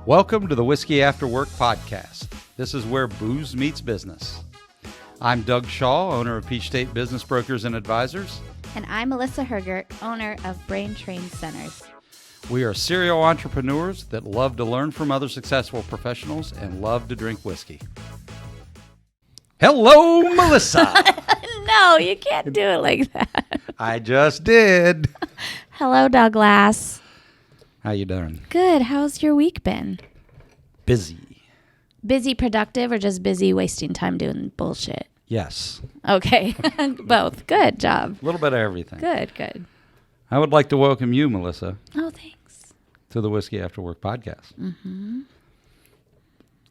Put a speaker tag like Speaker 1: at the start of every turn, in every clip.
Speaker 1: Welcome to the Whiskey After Work podcast. This is where booze meets business. I'm Doug Shaw, owner of Peach State Business Brokers and Advisors.
Speaker 2: And I'm Melissa Hergert, owner of Brain Train Centers.
Speaker 1: We are serial entrepreneurs that love to learn from other successful professionals and love to drink whiskey. Hello, Melissa.
Speaker 2: No, you can't do it like that.
Speaker 1: I just did.
Speaker 2: Hello, Douglas.
Speaker 1: How you doing?
Speaker 2: Good. How's your week been?
Speaker 1: Busy.
Speaker 2: Busy, productive, or just busy wasting time doing bullshit?
Speaker 1: Yes.
Speaker 2: Okay. Both. Good job.
Speaker 1: A little bit of everything.
Speaker 2: Good.
Speaker 1: I would like to welcome you, Melissa,
Speaker 2: Oh, thanks.
Speaker 1: to the Whiskey After Work podcast.
Speaker 2: Mm-hmm.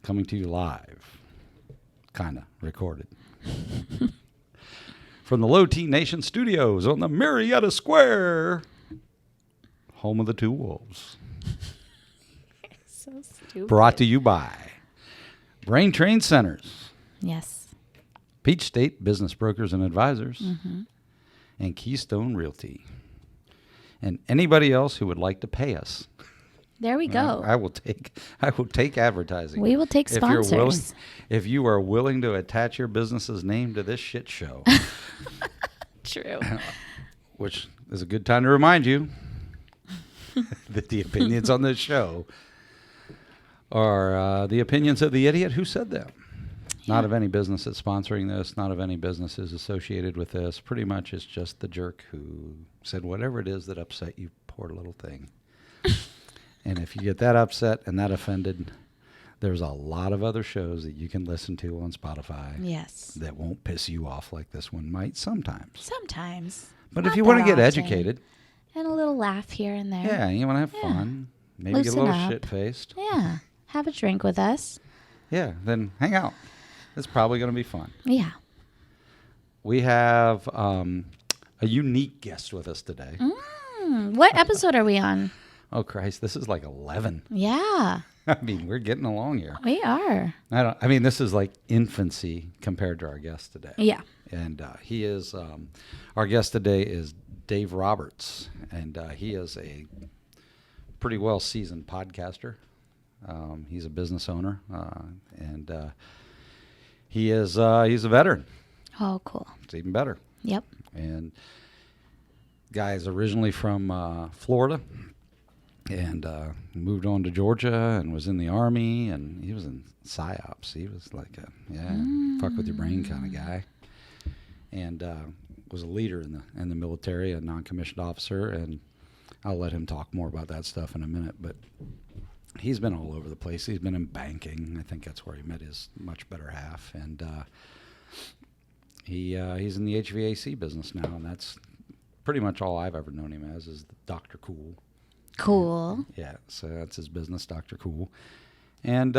Speaker 1: Coming to you live. Kind of recorded. From the Low T Nation Studios on the Marietta Square. Home of the Two Wolves.
Speaker 2: So stupid.
Speaker 1: Brought to you by Brain Train Centers,
Speaker 2: Yes.
Speaker 1: Peach State Business Brokers and Advisors,
Speaker 2: Mm-hmm.
Speaker 1: and Keystone Realty. And anybody else who would like to pay us.
Speaker 2: There we go.
Speaker 1: I will take advertising.
Speaker 2: We will take sponsors.
Speaker 1: If you are willing to attach your business's name to this shit show.
Speaker 2: True.
Speaker 1: Which is a good time to remind you that the opinions on this show are the opinions of the idiot who said them. Yeah. Not of any business that's sponsoring this, not of any businesses associated with this. Pretty much it's just the jerk who said whatever it is that upset you, poor little thing. And if you get that upset and that offended, there's a lot of other shows that you can listen to on Spotify.
Speaker 2: Yes.
Speaker 1: That won't piss you off like this one might sometimes.
Speaker 2: Sometimes.
Speaker 1: But
Speaker 2: Not
Speaker 1: if you want to
Speaker 2: that
Speaker 1: get
Speaker 2: often.
Speaker 1: educated.
Speaker 2: And a little laugh here and there.
Speaker 1: Yeah, you want to have fun. Maybe
Speaker 2: Loosen
Speaker 1: get a little
Speaker 2: up.
Speaker 1: shit-faced.
Speaker 2: Yeah. Have a drink with us.
Speaker 1: Yeah, then hang out. It's probably going to be fun.
Speaker 2: Yeah.
Speaker 1: We have a unique guest with us today.
Speaker 2: What episode are we on?
Speaker 1: Oh, Christ, this is like 11.
Speaker 2: Yeah,
Speaker 1: I mean, we're getting along here.
Speaker 2: we are.
Speaker 1: I mean, this is like infancy compared to our guest today.
Speaker 2: Yeah.
Speaker 1: And he is, our guest today is Dave Roberts, and he is a pretty well-seasoned podcaster. He's a business owner, and he's a veteran.
Speaker 2: Oh, cool.
Speaker 1: It's even better.
Speaker 2: Yep.
Speaker 1: And guy is originally from Florida, and moved on to Georgia and was in the Army, and he was in PSYOPs. He was like a fuck with your brain kind of guy, and was a leader in the military, a non-commissioned officer, and I'll let him talk more about that stuff in a minute. But he's been all over the place. He's been in banking. I think that's where he met his much better half, and he's in the HVAC business now, and that's pretty much all I've ever known him as is Dr. Cool.
Speaker 2: Cool.
Speaker 1: Yeah, so that's his business, Dr. Cool. And,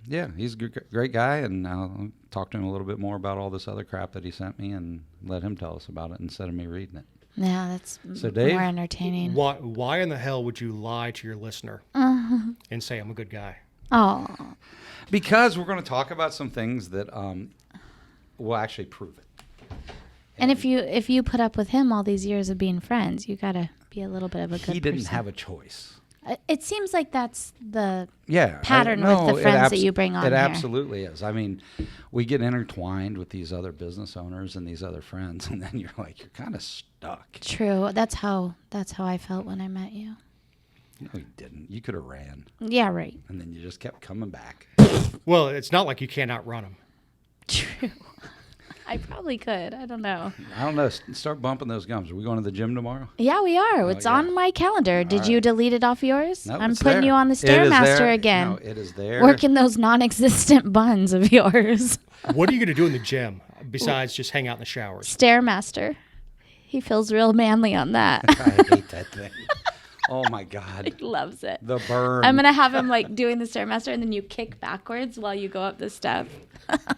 Speaker 1: yeah, he's a great guy, and I'll talk to him a little bit more about all this other crap that he sent me and let him tell us about it instead of me reading it.
Speaker 2: Yeah, that's
Speaker 1: So, Dave?
Speaker 2: more entertaining.
Speaker 3: Why in the hell would you lie to your listener and say I'm a good guy?
Speaker 2: Oh,
Speaker 1: Because we're going to talk about some things that will actually prove it.
Speaker 2: and if you put up with him all these years of being friends, you gotta be a little bit of a good
Speaker 1: He didn't
Speaker 2: person.
Speaker 1: have a choice.
Speaker 2: It seems like that's the
Speaker 1: with
Speaker 2: pattern with the friends that you bring on
Speaker 1: It
Speaker 2: here.
Speaker 1: absolutely is. I mean, we get intertwined with these other business owners and these other friends, and then you're kind of stuck.
Speaker 2: True. That's how I felt when I met you.
Speaker 1: No, you didn't. You could have ran,
Speaker 2: Yeah, right.
Speaker 1: and then you just kept coming back.
Speaker 3: Well, it's not like you can't outrun them.
Speaker 2: True. I probably could. I don't know.
Speaker 1: I don't know. Start bumping those gums. Are we going to the gym tomorrow?
Speaker 2: Yeah, we are. It's
Speaker 1: yeah.
Speaker 2: on my calendar. Did you delete it off yours?
Speaker 1: No,
Speaker 2: I'm
Speaker 1: it's
Speaker 2: putting
Speaker 1: there.
Speaker 2: you on the
Speaker 1: It is
Speaker 2: Stairmaster
Speaker 1: there.
Speaker 2: again.
Speaker 1: No, it is there.
Speaker 2: Working those non-existent buns of yours.
Speaker 3: What are you going to do in the gym besides just hang out in the showers?
Speaker 2: Stairmaster. He feels real manly on that.
Speaker 1: I hate that thing. Oh, my God.
Speaker 2: He loves it.
Speaker 1: The burn.
Speaker 2: I'm going to have him like doing the Stairmaster, and then you kick backwards while you go up the step.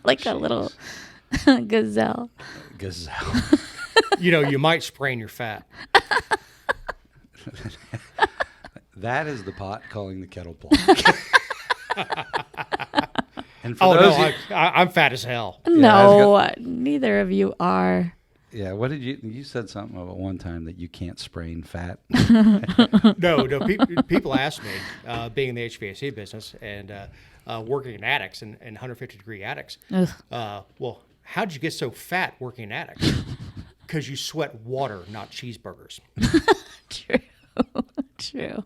Speaker 2: Like a little gazelle.
Speaker 1: Gazelle.
Speaker 3: You might sprain your fat.
Speaker 1: That is the pot calling the kettle black. And for
Speaker 3: Oh,
Speaker 1: those
Speaker 3: no, I'm fat as hell.
Speaker 2: No, neither of you are.
Speaker 1: Yeah, what did you said something about one time that you can't sprain fat.
Speaker 3: No. People ask me, being in the HVAC business and working in attics and 150-degree attics,
Speaker 2: Ugh.
Speaker 3: well, how did you get so fat working in attics? Because you sweat water, not cheeseburgers.
Speaker 2: True. True.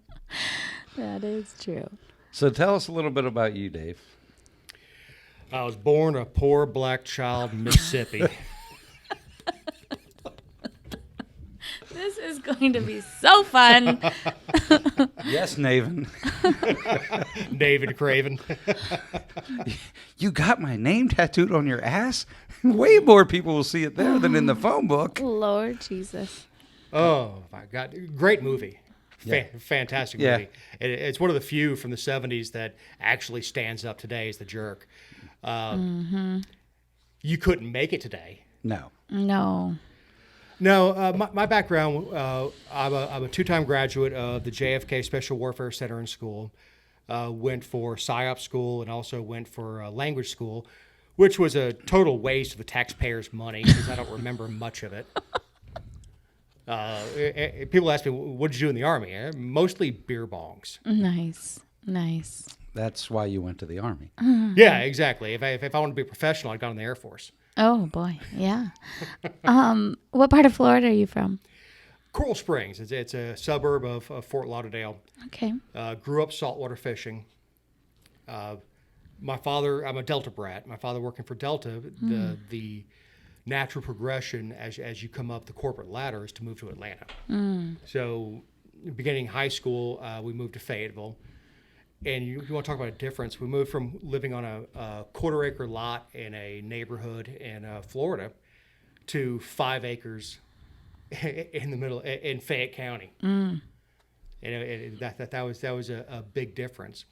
Speaker 2: That is true.
Speaker 1: So tell us a little bit about you, Dave.
Speaker 3: I was born a poor black child in Mississippi.
Speaker 2: This is going to be so fun.
Speaker 1: Yes, Naven.
Speaker 3: David Craven.
Speaker 1: You got my name tattooed on your ass? Way more people will see it there than in the phone book.
Speaker 2: Lord Jesus.
Speaker 3: Oh, my God. Great movie.
Speaker 1: Yeah.
Speaker 3: Fantastic
Speaker 1: Yeah.
Speaker 3: movie. It's one of the few from the 70s that actually stands up today as The Jerk. You couldn't make it today.
Speaker 1: No.
Speaker 2: No.
Speaker 3: No, my background, I'm a two-time graduate of the JFK Special Warfare Center in school. Went for PSYOP school and also went for language school, which was a total waste of the taxpayers' money because I don't remember much of it. People ask me, what did you do in the Army? Mostly beer bongs.
Speaker 2: Nice. Nice.
Speaker 1: That's why you went to the Army.
Speaker 3: Yeah, exactly. If I wanted to be a professional, I'd gone in the Air Force.
Speaker 2: Oh boy. Yeah. What part of Florida are you from?
Speaker 3: Coral Springs. It's a suburb of Fort Lauderdale.
Speaker 2: Okay.
Speaker 3: Grew up saltwater fishing. My father, I'm a Delta brat. My father working for Delta, the natural progression as you come up the corporate ladder is to move to Atlanta. So beginning high school, we moved to Fayetteville. And you want to talk about a difference. We moved from living on a quarter-acre lot in a neighborhood in Florida to 5 acres in the middle in Fayette County. And that was a big difference.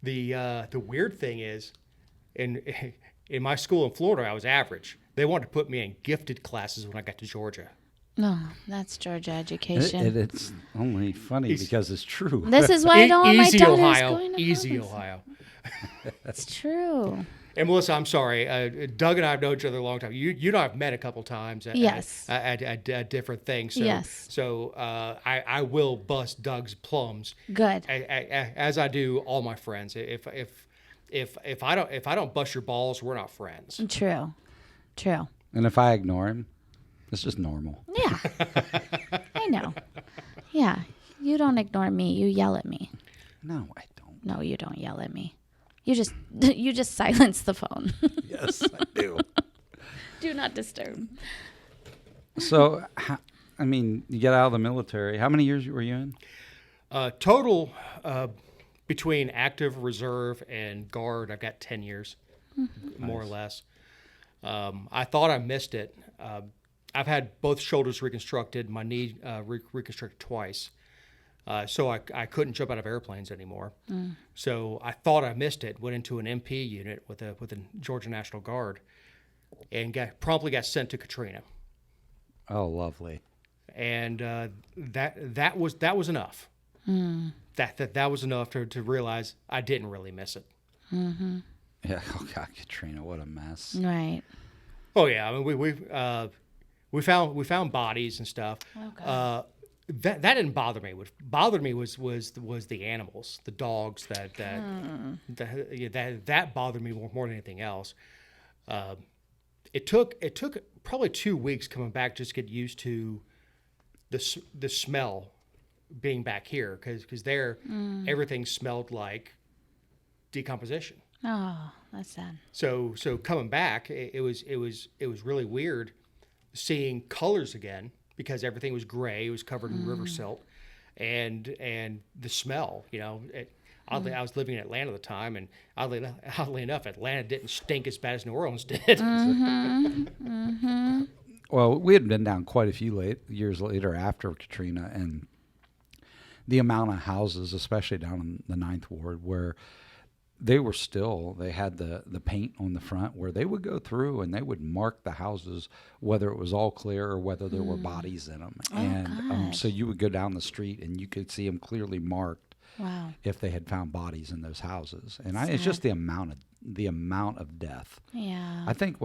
Speaker 3: The weird thing is, in my school in Florida, I was average. They wanted to put me in gifted classes when I got to Georgia.
Speaker 2: No, that's Georgia education.
Speaker 1: It's only funny because it's true.
Speaker 2: This is why I don't want my
Speaker 3: Easy,
Speaker 2: daughters
Speaker 3: Ohio.
Speaker 2: going to
Speaker 3: Easy,
Speaker 2: college.
Speaker 3: Ohio.
Speaker 2: That's true.
Speaker 3: And Melissa, I'm sorry. Doug and I have known each other a long time. You and I have met a couple times
Speaker 2: Yes.
Speaker 3: at different things. So,
Speaker 2: Yes.
Speaker 3: So I will bust Doug's plums.
Speaker 2: Good.
Speaker 3: As I do all my friends. If I don't bust your balls, we're not friends.
Speaker 2: True. True.
Speaker 1: And if I ignore him, it's just normal.
Speaker 2: Yeah. I know. Yeah. You don't ignore me. You yell at me.
Speaker 1: No, I don't.
Speaker 2: No, you don't yell at me. You just silence the phone.
Speaker 1: Yes, I do.
Speaker 2: Do not disturb.
Speaker 1: So, you get out of the military. How many years were you in?
Speaker 3: Total between active reserve and guard, I've got 10 years, more or less. I thought I missed it. I've had both shoulders reconstructed, my knee reconstructed twice. So I couldn't jump out of airplanes anymore. So I thought I missed it, went into an MP unit with the Georgia National Guard and promptly got sent to Katrina.
Speaker 1: Oh, lovely.
Speaker 3: And that was enough. That was enough to realize I didn't really miss it.
Speaker 2: Mm-hmm.
Speaker 1: Yeah. Oh God, Katrina, what a mess.
Speaker 2: Right.
Speaker 3: Oh yeah, I mean we found bodies and stuff.
Speaker 2: Okay.
Speaker 3: That didn't bother me. What bothered me was the animals, the dogs. That bothered me more than anything else. It took probably 2 weeks coming back just to get used to the smell being back here because there everything smelled like decomposition.
Speaker 2: Oh, that's sad.
Speaker 3: So coming back, it was really weird seeing colors again because everything was gray. It was covered in river silt, and the smell. Oddly, I was living in Atlanta at the time, and oddly enough, Atlanta didn't stink as bad as New Orleans did.
Speaker 1: Well, we had been down quite a few years later after Katrina, and the amount of houses, especially down in the Ninth Ward, where they had the paint on the front, where they would go through and they would mark the houses, whether it was all clear or whether there were bodies in them.
Speaker 2: Oh,
Speaker 1: and
Speaker 2: God.
Speaker 1: so you would go down the street and you could see them clearly marked.
Speaker 2: Wow.
Speaker 1: if they had found bodies in those houses. And it's just the amount of death.
Speaker 2: Yeah.
Speaker 1: I think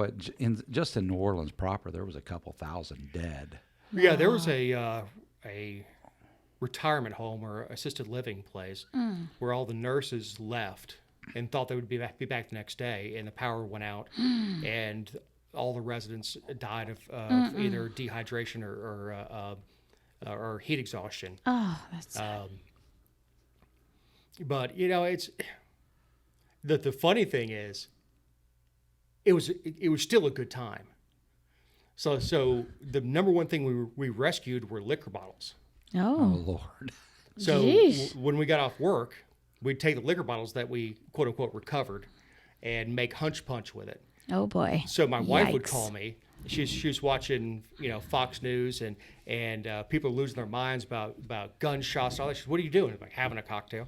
Speaker 1: just in New Orleans proper, there was a couple thousand dead.
Speaker 3: Yeah, there was a retirement home or assisted living place where all the nurses left and thought they would be back the next day, and the power went out, and all the residents died of either dehydration or heat exhaustion.
Speaker 2: Oh, that's sad.
Speaker 3: But it's the funny thing is, it was still a good time. So the number one thing we rescued were liquor bottles.
Speaker 1: Oh,
Speaker 2: Oh.
Speaker 1: Lord.
Speaker 3: So
Speaker 2: Jeez.
Speaker 3: when we got off work, we'd take the liquor bottles that we quote unquote recovered and make hunch punch with it.
Speaker 2: Oh boy.
Speaker 3: So my wife would
Speaker 2: Yikes.
Speaker 3: call me. She was watching Fox News and people are losing their minds about gunshots and all that. She said, "What are you doing?" I'm like, having a cocktail.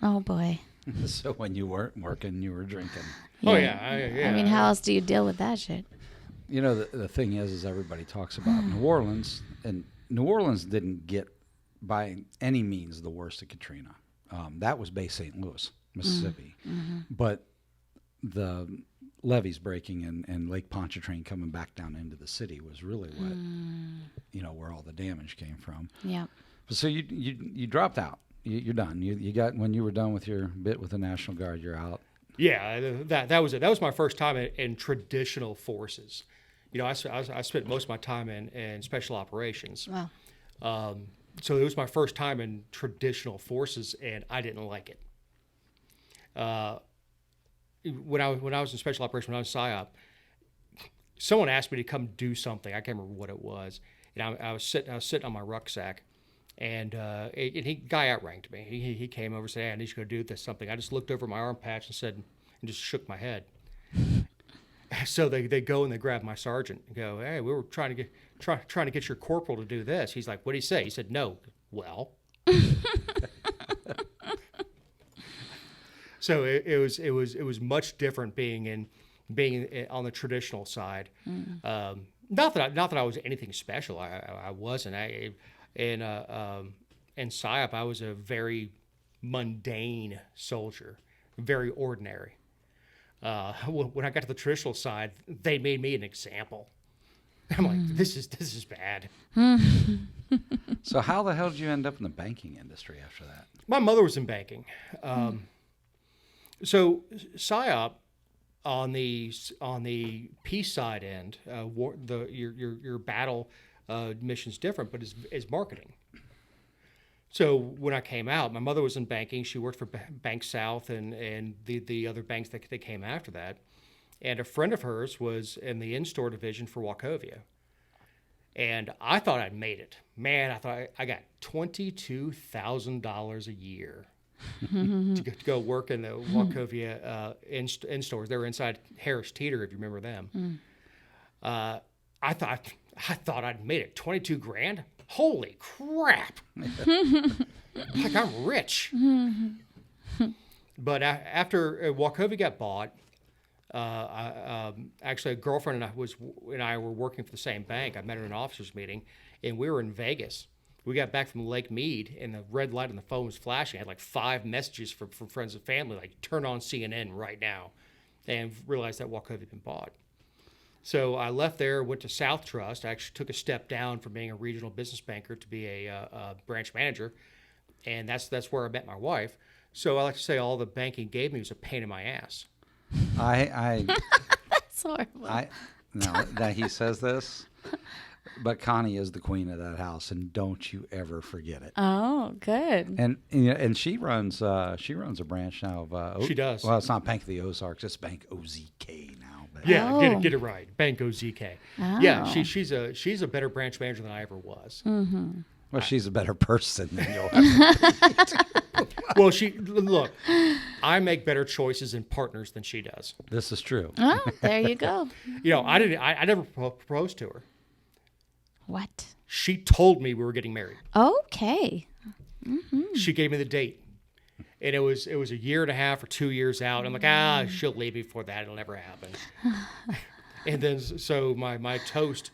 Speaker 2: Oh boy.
Speaker 1: So when you weren't working, you were drinking.
Speaker 3: Oh yeah, yeah.
Speaker 2: I mean, how else do you deal with that shit?
Speaker 1: The thing is everybody talks about New Orleans, and New Orleans didn't get by any means the worst of Katrina. That was Bay St. Louis, Mississippi. But the levees breaking and Lake Pontchartrain coming back down into the city was really what, where all the damage came from.
Speaker 2: Yeah.
Speaker 1: So you dropped out. You're done. You got, when you were done with your bit with the National Guard, you're out.
Speaker 3: Yeah, that was it. That was my first time in traditional forces. I spent most of my time in special operations.
Speaker 2: Wow.
Speaker 3: So it was my first time in traditional forces, and I didn't like it. When I was in special operations, when I was PSYOP, someone asked me to come do something. I can't remember what it was. And I was sitting on my rucksack, and guy outranked me. He came over and said, "Hey, I need you to go do something." I just looked over my arm patch and just shook my head. So they go and they grab my sergeant and go, "Hey, we were trying to get your corporal to do this." He's like, "What did he say?" He said, "No." Well. So it was much different being on the traditional side. Not that I was anything special. I wasn't. In PSYOP, I was a very mundane soldier, very ordinary. When I got to the traditional side, they made me an example. I'm like, this is bad.
Speaker 1: So how the hell did you end up in the banking industry after that?
Speaker 3: My mother was in banking. So PSYOP on the peace side end, your battle mission's different, but is marketing. So when I came out, my mother was in banking. She worked for Bank South and the other banks that came after that. And a friend of hers was in the in-store division for Wachovia. And I thought I'd made it. Man, I thought I got $22,000 a year to go work in the Wachovia in stores. They were inside Harris Teeter, if you remember them. I thought I'd made it. 22 grand? Holy crap! Like I'm rich. But after Wachovia got bought, actually a girlfriend and I were working for the same bank. I met her in an officers meeting, and we were in Vegas. We got back from Lake Mead, and the red light on the phone was flashing. I had like 5 messages from friends and family, like, turn on CNN right now, and realized that Wachovia had been bought. So I left there, went to South Trust. I actually took a step down from being a regional business banker to be a branch manager, and that's where I met my wife. So I like to say all the banking gave me was a pain in my ass.
Speaker 2: That's horrible.
Speaker 1: No, that he says this, but Connie is the queen of that house, and don't you ever forget it.
Speaker 2: Oh, good.
Speaker 1: And she runs a branch now of
Speaker 3: She does.
Speaker 1: Well, it's not Bank of the Ozarks, it's Bank OZK now. But
Speaker 3: Yeah,
Speaker 2: Oh.
Speaker 3: get it right. Bank OZK.
Speaker 2: Oh.
Speaker 3: Yeah, she's a better branch manager than I ever was.
Speaker 1: Well, she's a better person than you'll ever.
Speaker 3: Well, look, I make better choices in partners than she does.
Speaker 1: This is true.
Speaker 2: Oh, there you go.
Speaker 3: I never proposed to her.
Speaker 2: What?
Speaker 3: She told me we were getting married.
Speaker 2: Okay.
Speaker 3: She gave me the date. And it was a year and a half or 2 years out. I'm like, she'll leave me before that. It'll never happen. And then so my toast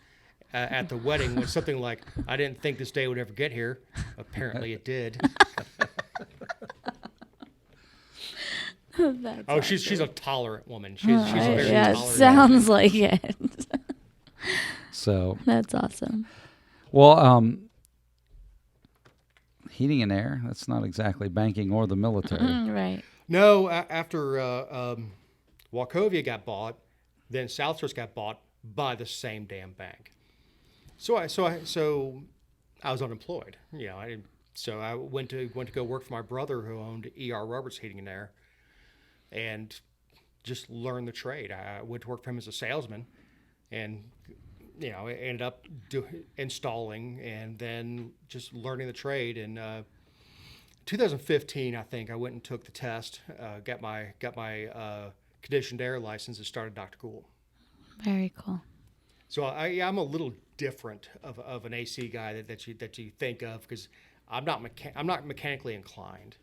Speaker 3: at the wedding was something like, I didn't think this day would ever get here. Apparently it did.
Speaker 2: That's
Speaker 3: Oh, she's a tolerant woman. She's a very
Speaker 2: yeah, it
Speaker 3: tolerant
Speaker 2: sounds like it.
Speaker 1: So,
Speaker 2: That's awesome.
Speaker 1: well, heating and air, that's not exactly banking or the military.
Speaker 2: Right.
Speaker 3: No, after Wachovia got bought, then Southsource got bought by the same damn bank. So I was unemployed. So I went to go work for my brother who owned ER Roberts Heating and Air, and just learn the trade. I went to work for him as a salesman, and ended up installing and then just learning the trade. And 2015, I think I went and took the test, got my conditioned air license, and started Dr. Gould.
Speaker 2: Very cool.
Speaker 3: So I'm a little different of an AC guy that you think of, because I'm not mechanically inclined.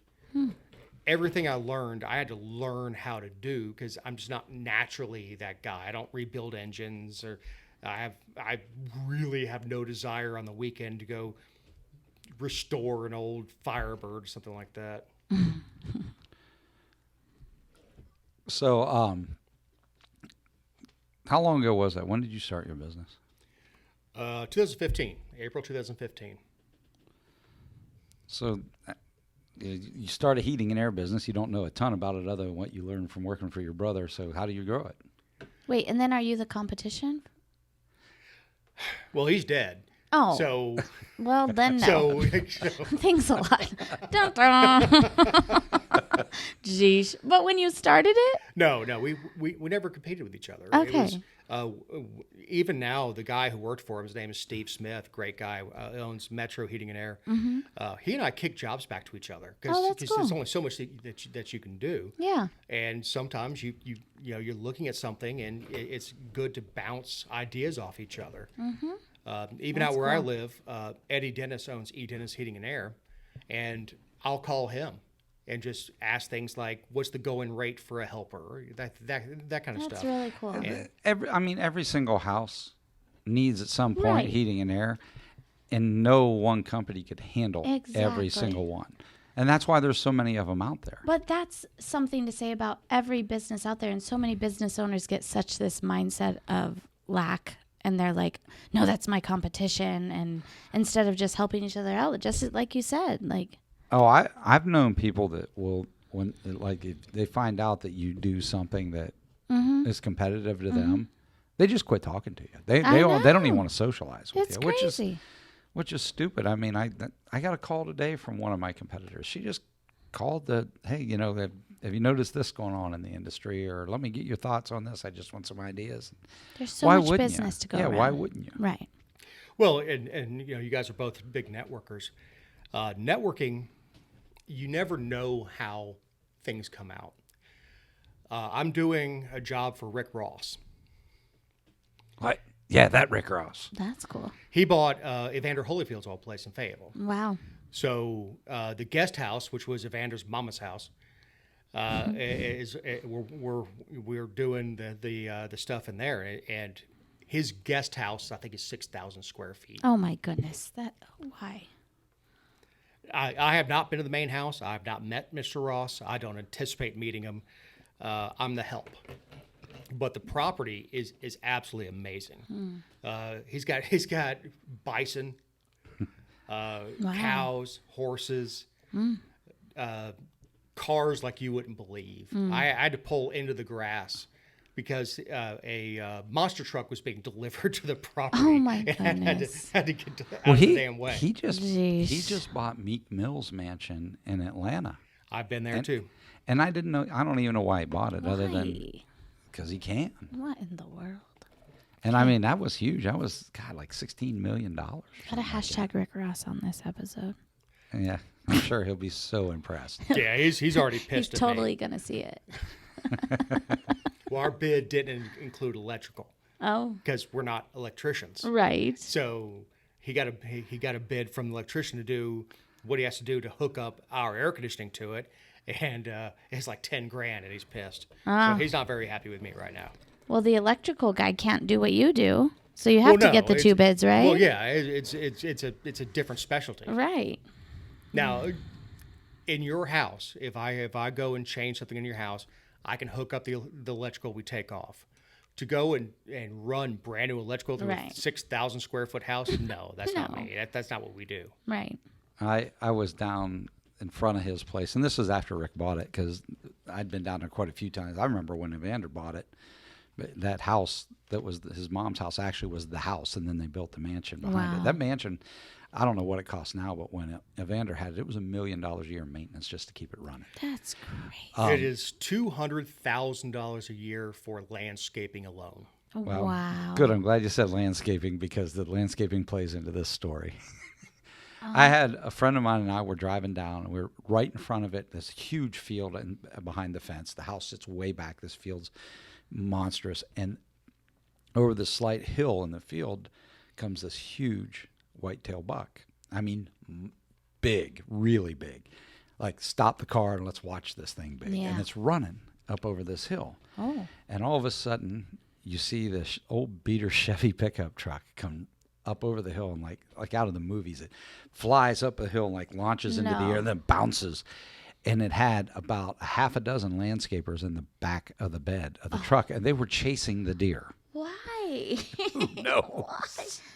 Speaker 3: Everything I learned, I had to learn how to do, because I'm just not naturally that guy. I don't rebuild engines, or I really have no desire on the weekend to go restore an old Firebird or something like that.
Speaker 1: So, how long ago was that? When did you start your business?
Speaker 3: 2015, April 2015.
Speaker 1: So, you start a heating and air business. You don't know a ton about it other than what you learned from working for your brother. So, how do you grow it?
Speaker 2: Wait, and then are you the competition?
Speaker 3: Well, he's dead.
Speaker 2: Oh.
Speaker 3: So,
Speaker 2: well, then no.
Speaker 3: so
Speaker 2: Thanks a lot. Dun, dun. Jeez. But when you started it?
Speaker 3: no, we never competed with each other.
Speaker 2: Okay.
Speaker 3: Even now, the guy who worked for him, his name is Steve Smith, great guy, owns Metro Heating and Air. He and I kick jobs back to each other, because
Speaker 2: cool.
Speaker 3: there's only so much that you can do.
Speaker 2: Yeah.
Speaker 3: And sometimes you're looking at something, and it's good to bounce ideas off each other. Even
Speaker 2: That's
Speaker 3: out where I
Speaker 2: cool.
Speaker 3: live, Eddie Dennis owns E. Dennis Heating and Air, and I'll call him and just ask things like, "What's the going rate for a helper?" That kind of
Speaker 2: That's
Speaker 3: stuff.
Speaker 2: really cool.
Speaker 3: And
Speaker 1: Every single house needs at some point
Speaker 2: Right.
Speaker 1: heating and air, and no one company could handle every
Speaker 2: Exactly.
Speaker 1: single one. And that's why there's so many of them out there.
Speaker 2: But that's something to say about every business out there. And so many business owners get such this mindset of lack. And they're like, no, that's my competition. And instead of just helping each other out, just like you said, like.
Speaker 1: Oh, I've known people that will, when like if they find out that you do something that is competitive to them, they just quit talking to you. They don't even want to socialize with
Speaker 2: It's
Speaker 1: you,
Speaker 2: crazy.
Speaker 1: which is stupid. I mean, I got a call today from one of my competitors. She just called hey, have you noticed this going on in the industry, or let me get your thoughts on this. I just want some ideas.
Speaker 2: There's so
Speaker 1: Why
Speaker 2: much
Speaker 1: wouldn't
Speaker 2: business
Speaker 1: you?
Speaker 2: to go
Speaker 1: Yeah,
Speaker 2: around.
Speaker 1: why wouldn't you?
Speaker 2: Right.
Speaker 3: Well, and you guys are both big networkers. Networking, you never know how things come out. I'm doing a job for Rick Ross.
Speaker 1: What? Yeah, that Rick Ross.
Speaker 2: That's cool.
Speaker 3: He bought Evander Holyfield's old place in Fayetteville.
Speaker 2: Wow.
Speaker 3: So the guest house, which was Evander's mama's house, we're doing the stuff in there, and his guest house, I think, is 6,000 square feet.
Speaker 2: Oh my goodness. Why?
Speaker 3: I have not been to the main house. I have not met Mr. Ross. I don't anticipate meeting him. I'm the help. But the property is absolutely amazing. He's got bison, cows, horses, cars like you wouldn't believe. I had to pull into the grass because a monster truck was being delivered to the property.
Speaker 2: Oh my
Speaker 3: and
Speaker 2: goodness.
Speaker 3: had to get out of the damn way.
Speaker 1: He just
Speaker 2: Jeez.
Speaker 1: bought Meek Mill's mansion in Atlanta.
Speaker 3: I've been there too.
Speaker 1: And I didn't know. I don't even know why he bought it, other than
Speaker 2: Why?
Speaker 1: because he can.
Speaker 2: What in the world?
Speaker 1: And I mean, that was huge. That was like $16 million.
Speaker 2: Got a hashtag Rick Ross on this episode.
Speaker 1: Yeah, I'm sure he'll be so impressed.
Speaker 3: Yeah, he's already
Speaker 2: He's
Speaker 3: pissed at
Speaker 2: totally
Speaker 3: me.
Speaker 2: gonna see it.
Speaker 3: Well, our bid didn't include electrical
Speaker 2: Oh,
Speaker 3: because we're not electricians.
Speaker 2: right.
Speaker 3: So he got a bid from the electrician to do what he has to do to hook up our air conditioning to it, and it's like $10,000, and he's pissed. So he's not very happy with me right now.
Speaker 2: Well, the electrical guy can't do what you do, so you have
Speaker 3: Well,
Speaker 2: to
Speaker 3: no,
Speaker 2: get the two bids, right?
Speaker 3: Well, yeah, it's a different specialty.
Speaker 2: Right.
Speaker 3: Now, in your house, if I go and change something in your house, I can hook up the electrical we take off. To go and run brand new electrical through a 6,000 square foot house, no, that's not me. That's not what we do.
Speaker 2: Right.
Speaker 1: I was down in front of his place, and this was after Rick bought it because I'd been down there quite a few times. I remember when Evander bought it, but that house that was his mom's house actually was the house, and then they built the mansion behind it. That mansion, I don't know what it costs now, but when Evander had it was $1 million a year in maintenance just to keep it running.
Speaker 2: That's crazy.
Speaker 3: It is $200,000 a year for landscaping alone.
Speaker 1: Well,
Speaker 2: wow.
Speaker 1: Good. I'm glad you said landscaping because the landscaping plays into this story. I had a friend of mine and I were driving down, and we were right in front of it, this huge field and behind the fence. The house sits way back. This field's monstrous. And over this slight hill in the field comes this huge whitetail buck. I mean, big, really big. Like, stop the car and let's watch this thing big.
Speaker 2: Yeah.
Speaker 1: And it's running up over this hill.
Speaker 2: Oh.
Speaker 1: And all of a sudden, you see this old beater Chevy pickup truck come up over the hill and like out of the movies. It flies up a hill and like launches into the air and then bounces. And it had about a half a dozen landscapers in the back of the bed of the truck, and they were chasing the deer.
Speaker 2: Why?
Speaker 1: No.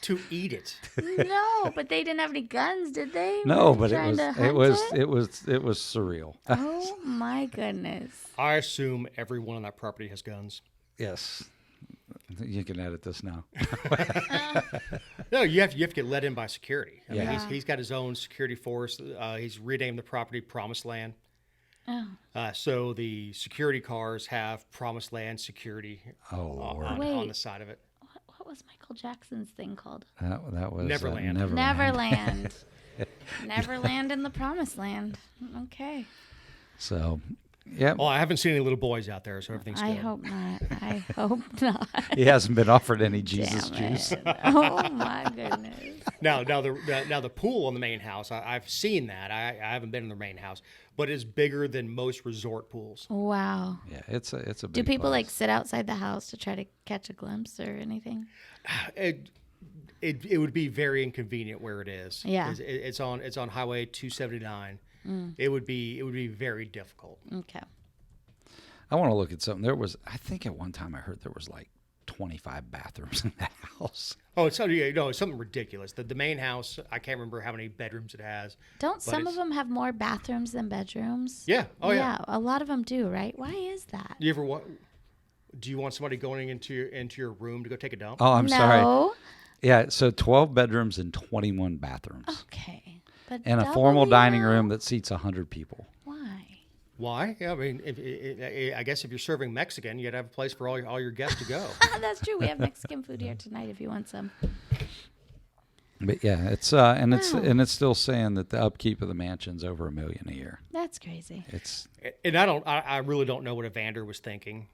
Speaker 3: To eat it.
Speaker 2: No, but they didn't have any guns, did they?
Speaker 1: No,
Speaker 2: Were they
Speaker 1: but
Speaker 2: trying
Speaker 1: it was
Speaker 2: to hunt
Speaker 1: it was surreal.
Speaker 2: Oh my goodness.
Speaker 3: I assume everyone on that property has guns.
Speaker 1: Yes. You can edit this now.
Speaker 3: No, you have to get let in by security. I mean,
Speaker 1: Yeah.
Speaker 3: he's got his own security force. He's renamed the property Promised Land.
Speaker 2: Oh.
Speaker 3: So the security cars have Promised Land security
Speaker 1: Oh, Lord.
Speaker 3: on the side of it.
Speaker 2: What was Michael Jackson's thing called?
Speaker 1: That was
Speaker 3: Neverland.
Speaker 2: Neverland. Neverland in the Promised Land. Okay.
Speaker 1: So, yeah,
Speaker 3: Well, I haven't seen any little boys out there, so everything's good.
Speaker 2: I hope not. I hope not.
Speaker 1: he hasn't been offered any Jesus
Speaker 2: Damn
Speaker 1: juice.
Speaker 2: it. Oh my goodness.
Speaker 3: Now the pool in the main house, I've seen that. I haven't been in the main house, but it's bigger than most resort pools.
Speaker 2: Wow.
Speaker 1: Yeah, it's a
Speaker 2: Do
Speaker 1: big
Speaker 2: people
Speaker 1: place.
Speaker 2: like sit outside the house to try to catch a glimpse or anything?
Speaker 3: It would be very inconvenient where it is.
Speaker 2: Yeah.
Speaker 3: It's on Highway 279. It would be very difficult.
Speaker 2: Okay.
Speaker 1: I want to look at something. I think at one time I heard there was like 25 bathrooms in that house.
Speaker 3: Oh, it's something ridiculous. The main house, I can't remember how many bedrooms it has.
Speaker 2: Don't some of them have more bathrooms than bedrooms?
Speaker 3: Yeah. Oh yeah.
Speaker 2: Yeah, a lot of them do, right? Why is that?
Speaker 3: Do you want somebody going into your room to go take a dump?
Speaker 1: Oh, I'm sorry.
Speaker 2: No.
Speaker 1: Yeah, so 12 bedrooms and 21 bathrooms.
Speaker 2: Okay. But
Speaker 1: And a
Speaker 2: double
Speaker 1: formal
Speaker 2: the
Speaker 1: dining room
Speaker 2: amount?
Speaker 1: that seats 100 people.
Speaker 2: Why?
Speaker 3: Why? Yeah, I mean, I guess if you're serving Mexican, you'd have a place for all your guests to go.
Speaker 2: That's true. We have Mexican food here tonight if you want some.
Speaker 1: But yeah, it's it's still saying that the upkeep of the mansion's over $1 million a year.
Speaker 2: That's crazy.
Speaker 1: It's
Speaker 3: And I really don't know what Evander was thinking.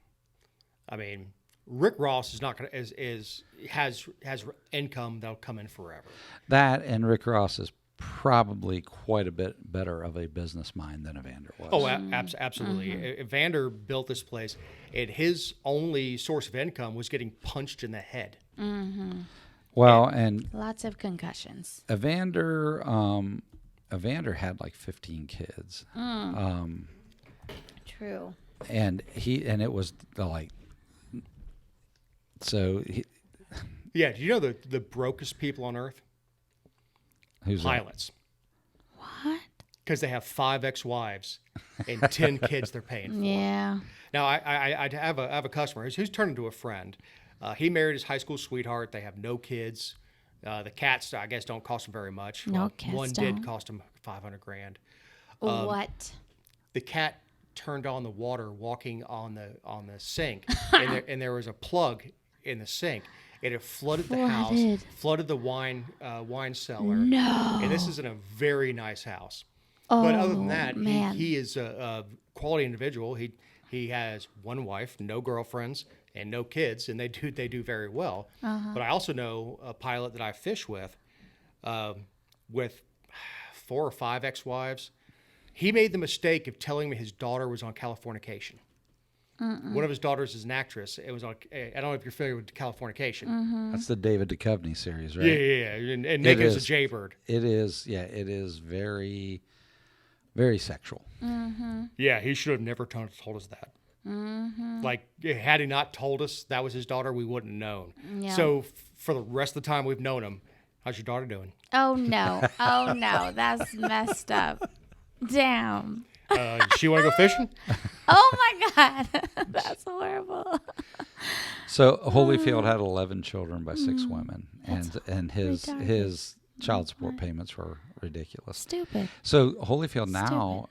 Speaker 3: I mean, Rick Ross is not going to has income that'll come in forever.
Speaker 1: that, and Rick Ross is probably quite a bit better of a business mind than Evander was.
Speaker 3: Oh, absolutely. Evander built this place, and his only source of income was getting punched in the head.
Speaker 1: Well, and
Speaker 2: Lots of concussions.
Speaker 1: Evander had like 15 kids.
Speaker 2: True.
Speaker 1: And it was like, so
Speaker 3: Yeah, do you know the brokest people on earth?
Speaker 1: who's that?
Speaker 3: Pilots.
Speaker 2: What?
Speaker 3: Because they have 5 ex-wives and 10 kids they're paying for.
Speaker 2: Yeah.
Speaker 3: Now, I have a customer who's turned into a friend. He married his high school sweetheart. They have no kids. The cats, I guess, don't cost him very much.
Speaker 2: No, cats
Speaker 3: one
Speaker 2: don't.
Speaker 3: did cost him $500,000.
Speaker 2: What?
Speaker 3: The cat turned on the water walking on the sink, and there was a plug in the sink. And it flooded the house, flooded the wine cellar.
Speaker 2: No.
Speaker 3: And this is in a very nice house.
Speaker 2: Oh,
Speaker 3: But other than that,
Speaker 2: man.
Speaker 3: he is a quality individual. He has one wife, no girlfriends, and no kids, and they do very well. But I also know a pilot that I fish with 4 or 5 ex-wives. He made the mistake of telling me his daughter was on Californication. One of his daughters is an actress. It was on. I don't know if you're familiar with Californication.
Speaker 1: That's the David Duchovny series, right?
Speaker 3: Yeah. And Nick is a
Speaker 1: is.
Speaker 3: jaybird.
Speaker 1: It is, yeah, it is very, very sexual.
Speaker 3: Yeah, he should have never told us that. Like, had he not told us that was his daughter, we wouldn't have known.
Speaker 2: Yeah.
Speaker 3: So for the rest of the time we've known him, how's your daughter doing?
Speaker 2: Oh no. Oh no. That's messed up. Damn.
Speaker 3: Does she want to go fishing?
Speaker 2: Oh my God. That's horrible.
Speaker 1: So Holyfield had 11 children by 6 women, and his child support payments were ridiculous.
Speaker 2: Stupid.
Speaker 1: So Holyfield now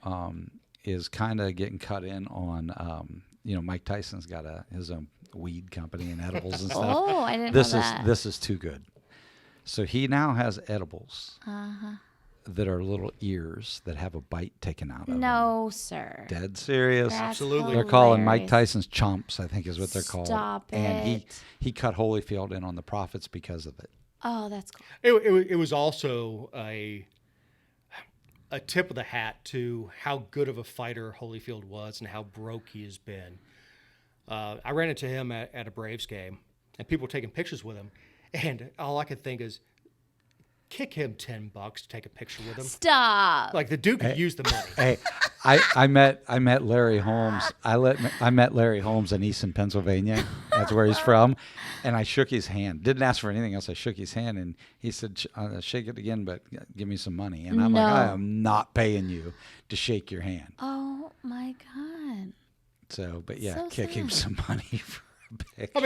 Speaker 1: is kind of getting cut in on. Mike Tyson's got his own weed company and edibles and stuff.
Speaker 2: Oh, I didn't know that.
Speaker 1: This is too good. So he now has edibles that are little ears that have a bite taken out of them.
Speaker 2: No, sir.
Speaker 1: Dead serious.
Speaker 2: That's
Speaker 3: Absolutely.
Speaker 1: They're calling Mike
Speaker 2: hilarious.
Speaker 1: Tyson's chomps, I think is what they're called.
Speaker 2: Stop
Speaker 1: And
Speaker 2: it.
Speaker 1: he cut Holyfield in on the profits because of it.
Speaker 2: Oh, that's cool.
Speaker 3: It was also a tip of the hat to how good of a fighter Holyfield was and how broke he has been. I ran into him at a Braves game, and people were taking pictures with him, and all I could think is, kick him $10 to take a picture with him.
Speaker 2: Stop.
Speaker 3: Like, the dude could use the money.
Speaker 1: Hey, I met Larry Holmes. I met Larry Holmes in Easton, Pennsylvania. That's where he's from. And I shook his hand. Didn't ask for anything else. I shook his hand, and he said, "Shake it again, but give me some money." And I'm like, "I am not paying you to shake your hand."
Speaker 2: Oh my God.
Speaker 1: So, but yeah,
Speaker 2: So
Speaker 1: kick him
Speaker 2: sad.
Speaker 1: some money for a picture.
Speaker 3: I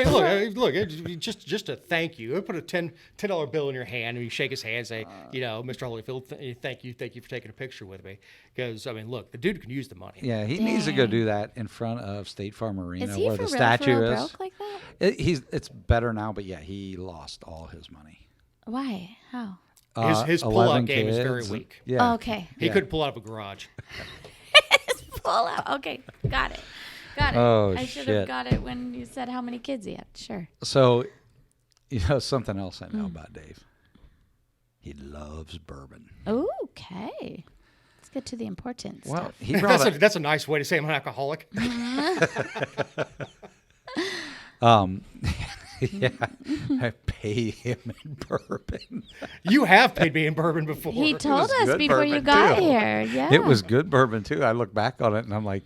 Speaker 3: mean, look, just a thank you. Put a $10 bill in your hand, and you shake his hand, and say, Mr. Holyfield, thank you for taking a picture with me. Because I mean, look, the dude can use the money.
Speaker 1: Yeah, he needs to go
Speaker 2: Dang.
Speaker 1: do that in front of State Farm Arena
Speaker 2: Is he
Speaker 1: where
Speaker 2: for
Speaker 1: the
Speaker 2: real,
Speaker 1: statue
Speaker 2: for real
Speaker 1: is.
Speaker 2: broke like that?
Speaker 1: It's better now, but yeah, he lost all his money.
Speaker 2: Why? How?
Speaker 3: His
Speaker 1: 11
Speaker 3: pullout game is very
Speaker 1: kids.
Speaker 3: weak.
Speaker 1: Yeah.
Speaker 2: Oh, okay.
Speaker 3: He
Speaker 1: Yeah.
Speaker 3: couldn't pull out of a garage.
Speaker 2: Pull out. Okay. Got it. Got it.
Speaker 1: Oh,
Speaker 2: I should
Speaker 1: shit.
Speaker 2: have got it when you said how many kids he had. Sure.
Speaker 1: So, something else I
Speaker 2: Hmm.
Speaker 1: know about Dave. He loves bourbon.
Speaker 2: Okay. Let's get to the important
Speaker 1: Well,
Speaker 2: stuff.
Speaker 1: he brought
Speaker 3: That's a nice way to say I'm an alcoholic.
Speaker 1: yeah, I paid him in bourbon.
Speaker 3: You have paid me in bourbon before.
Speaker 2: He told
Speaker 1: was
Speaker 2: us
Speaker 1: good
Speaker 2: before you
Speaker 1: bourbon,
Speaker 2: got
Speaker 1: too.
Speaker 2: here. Yeah.
Speaker 1: It was good bourbon too. I look back on it and I'm like,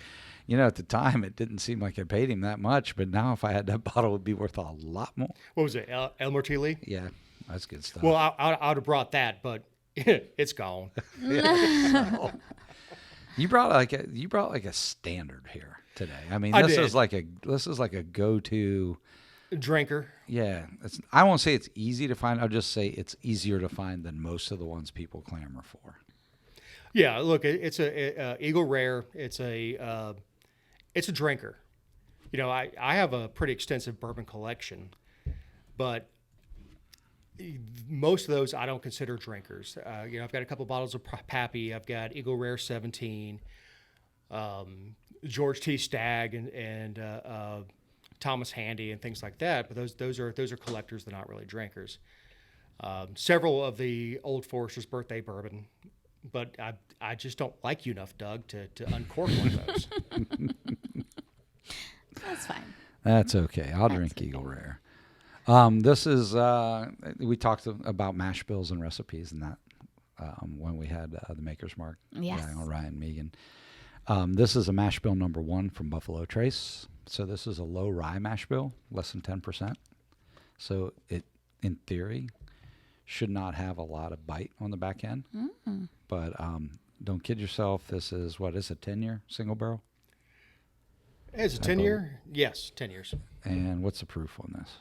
Speaker 1: at the time it didn't seem like I paid him that much, but now if I had that bottle, it would be worth a lot more.
Speaker 3: What was it, El Mortilli?
Speaker 1: Yeah, that's good stuff.
Speaker 3: Well, I would have brought that, but it's gone.
Speaker 1: You brought like a standard here today. I mean,
Speaker 3: I
Speaker 1: this
Speaker 3: did.
Speaker 1: is like a go-to.
Speaker 3: Drinker.
Speaker 1: Yeah, I won't say it's easy to find. I'll just say it's easier to find than most of the ones people clamor for.
Speaker 3: Yeah, look, it's a Eagle Rare. It's a drinker. I have a pretty extensive bourbon collection, but most of those I don't consider drinkers. I've got a couple bottles of Pappy. I've got Eagle Rare 17, George T. Stagg, and Thomas Handy, and things like that. But those are collectors. They're not really drinkers. Several of the Old Forester's birthday bourbon, but I just don't like you enough, Doug, to uncork one of those.
Speaker 2: That's fine.
Speaker 1: That's okay. I'll drink Eagle Rare. This is we talked about mash bills and recipes and that when we had the Maker's Mark.
Speaker 2: Yes.
Speaker 1: guy on Ryan Megan. This is a mash bill number 1 from Buffalo Trace. So this is a low rye mash bill, less than 10%. So it, in theory, should not have a lot of bite on the back end.
Speaker 2: Mm.
Speaker 1: But don't kid yourself. This is a 10-year single barrel.
Speaker 3: Is it 10 year? Yes, 10 years.
Speaker 1: And what's the proof on this?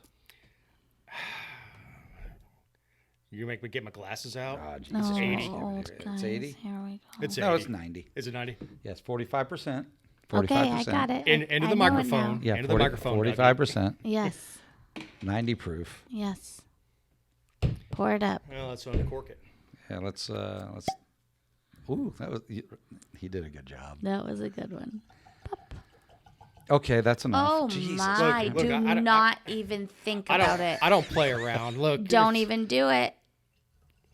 Speaker 3: You make me get my glasses out.
Speaker 1: It's
Speaker 2: Oh,
Speaker 3: 80.
Speaker 2: old
Speaker 1: It's
Speaker 2: guys.
Speaker 1: 80?
Speaker 2: Here we go.
Speaker 3: It's
Speaker 1: No,
Speaker 3: 80.
Speaker 1: it's 90.
Speaker 3: Is it 90?
Speaker 1: Yes, 45%. 45%.
Speaker 2: Okay, I got it.
Speaker 3: Into
Speaker 2: I
Speaker 3: the
Speaker 2: know it
Speaker 3: microphone.
Speaker 2: now.
Speaker 1: Yeah,
Speaker 3: Into the microphone, Doug.
Speaker 1: 45%.
Speaker 2: Yes.
Speaker 1: 90 proof.
Speaker 2: Yes. Pour it up.
Speaker 3: Well, let's uncork it.
Speaker 1: Yeah, let's. Ooh, he did a good job.
Speaker 2: That was a good one.
Speaker 1: Okay, that's enough.
Speaker 2: Oh
Speaker 1: Jesus.
Speaker 2: my!
Speaker 3: Look,
Speaker 2: Do
Speaker 3: I don't-
Speaker 2: not even think about it.
Speaker 3: I don't play around. Look.
Speaker 2: Don't
Speaker 3: it's-
Speaker 2: even do it.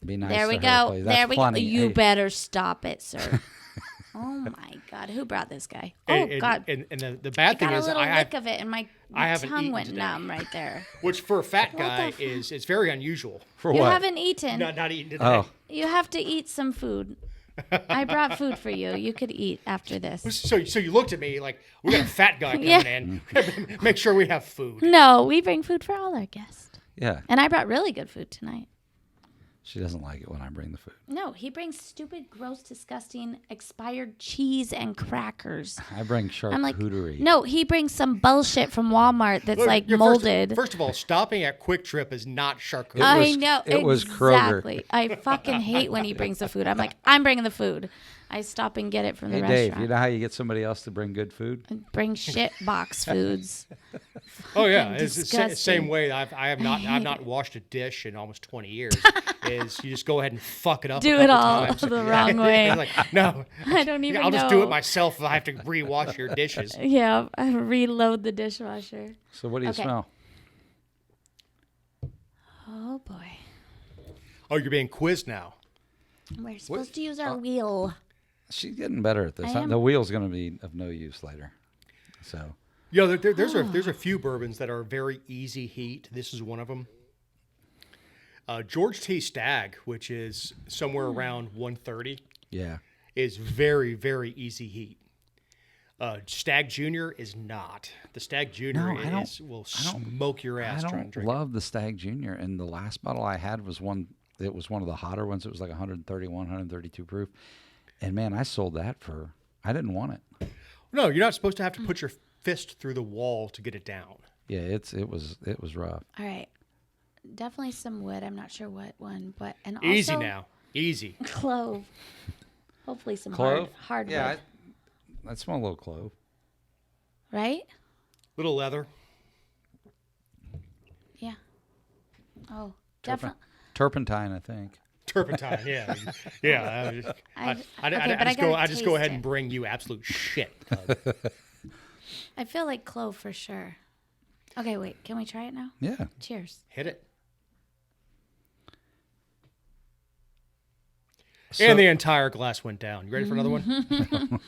Speaker 1: Be nice
Speaker 2: There
Speaker 1: to
Speaker 2: we
Speaker 1: her,
Speaker 2: go.
Speaker 1: please. That's
Speaker 2: There we go.
Speaker 1: plenty.
Speaker 2: You
Speaker 1: Hey,
Speaker 2: better stop it, sir. Oh my God! Who brought this guy? Oh
Speaker 3: and,
Speaker 2: God!
Speaker 3: And the
Speaker 2: I
Speaker 3: bad thing
Speaker 2: got a
Speaker 3: is,
Speaker 2: little
Speaker 3: I
Speaker 2: lick of it, and my
Speaker 3: I haven't
Speaker 2: tongue
Speaker 3: eaten
Speaker 2: went
Speaker 3: today.
Speaker 2: numb right there.
Speaker 3: which for a fat
Speaker 2: What
Speaker 3: guy
Speaker 2: the f-
Speaker 3: is it's very unusual.
Speaker 1: For
Speaker 2: You
Speaker 1: what?
Speaker 2: haven't eaten.
Speaker 3: Not eating today.
Speaker 1: Oh,
Speaker 2: You have to eat some food. I brought food for you. You could eat after this.
Speaker 3: So you looked at me like, we got a fat guy coming
Speaker 2: Yeah.
Speaker 3: in. Make sure we have food.
Speaker 2: No, we bring food for all our guests.
Speaker 1: Yeah.
Speaker 2: And I brought really good food tonight.
Speaker 1: She doesn't like it when I bring the food.
Speaker 2: No, he brings stupid, gross, disgusting, expired cheese and crackers.
Speaker 1: I bring
Speaker 2: I'm like,
Speaker 1: charcuterie.
Speaker 2: no, he brings some bullshit from Walmart that's
Speaker 3: Look,
Speaker 2: like
Speaker 3: yeah,
Speaker 2: molded.
Speaker 3: First of all, stopping at Quick Trip is not charcuterie.
Speaker 2: I know.
Speaker 1: it was Kroger.
Speaker 2: Exactly. I fucking hate when he brings the food. I'm like, I'm bringing the food. I stop and get it from
Speaker 1: Hey,
Speaker 2: the
Speaker 1: Dave,
Speaker 2: restaurant.
Speaker 1: you know how you get somebody else to bring good food?
Speaker 2: Bring shit box foods.
Speaker 3: Oh yeah,
Speaker 2: Fucking
Speaker 3: it's the
Speaker 2: disgusting.
Speaker 3: same way. I've not washed a dish in almost 20 years. Is you just go ahead and fuck it up.
Speaker 2: Do
Speaker 3: a
Speaker 2: it
Speaker 3: couple
Speaker 2: all
Speaker 3: times.
Speaker 2: the wrong way.
Speaker 3: Like, no,
Speaker 2: I don't even
Speaker 3: I'll
Speaker 2: know.
Speaker 3: just do it myself if I have to re-wash your dishes.
Speaker 2: Yeah, I reload the dishwasher.
Speaker 1: So what do you
Speaker 2: Okay.
Speaker 1: smell?
Speaker 2: Oh boy.
Speaker 3: Oh, you're being quizzed now.
Speaker 2: We're supposed to use our wheel.
Speaker 1: She's getting better at this.
Speaker 2: I am.
Speaker 1: The wheel's going to be of no use later. So
Speaker 3: You know, there's a few bourbons that are very easy heat. This is one of them. George T. Stagg, which is somewhere around 130,
Speaker 1: yeah,
Speaker 3: is very, very easy heat. Stagg Junior is not. The Stagg Junior will smoke your ass
Speaker 1: I
Speaker 3: trying to
Speaker 1: don't
Speaker 3: drink
Speaker 1: love the Stag Junior. And the last bottle I had was one. It was one of the hotter ones. It was like 131, 132 proof. And man, I sold that for. I didn't want it.
Speaker 3: No, you're not supposed to have to put your fist through the wall to get it down.
Speaker 1: Yeah, it was rough.
Speaker 2: All right. Definitely some wood. I'm not sure what one, but and also
Speaker 3: Easy now. Easy.
Speaker 2: clove. Hopefully some
Speaker 1: Clove?
Speaker 2: hard
Speaker 1: Yeah,
Speaker 2: wood.
Speaker 1: I smell a little clove.
Speaker 2: Right?
Speaker 3: Little leather.
Speaker 2: Yeah. Oh, definitely.
Speaker 1: Turpentine, I think.
Speaker 3: Turpentine, yeah. Yeah. I just go ahead and bring you absolute shit.
Speaker 2: I feel like clove for sure. Okay, wait. Can we try it now?
Speaker 1: Yeah.
Speaker 2: Cheers.
Speaker 3: Hit it.
Speaker 1: So,
Speaker 3: And the entire glass went down. You ready for another one?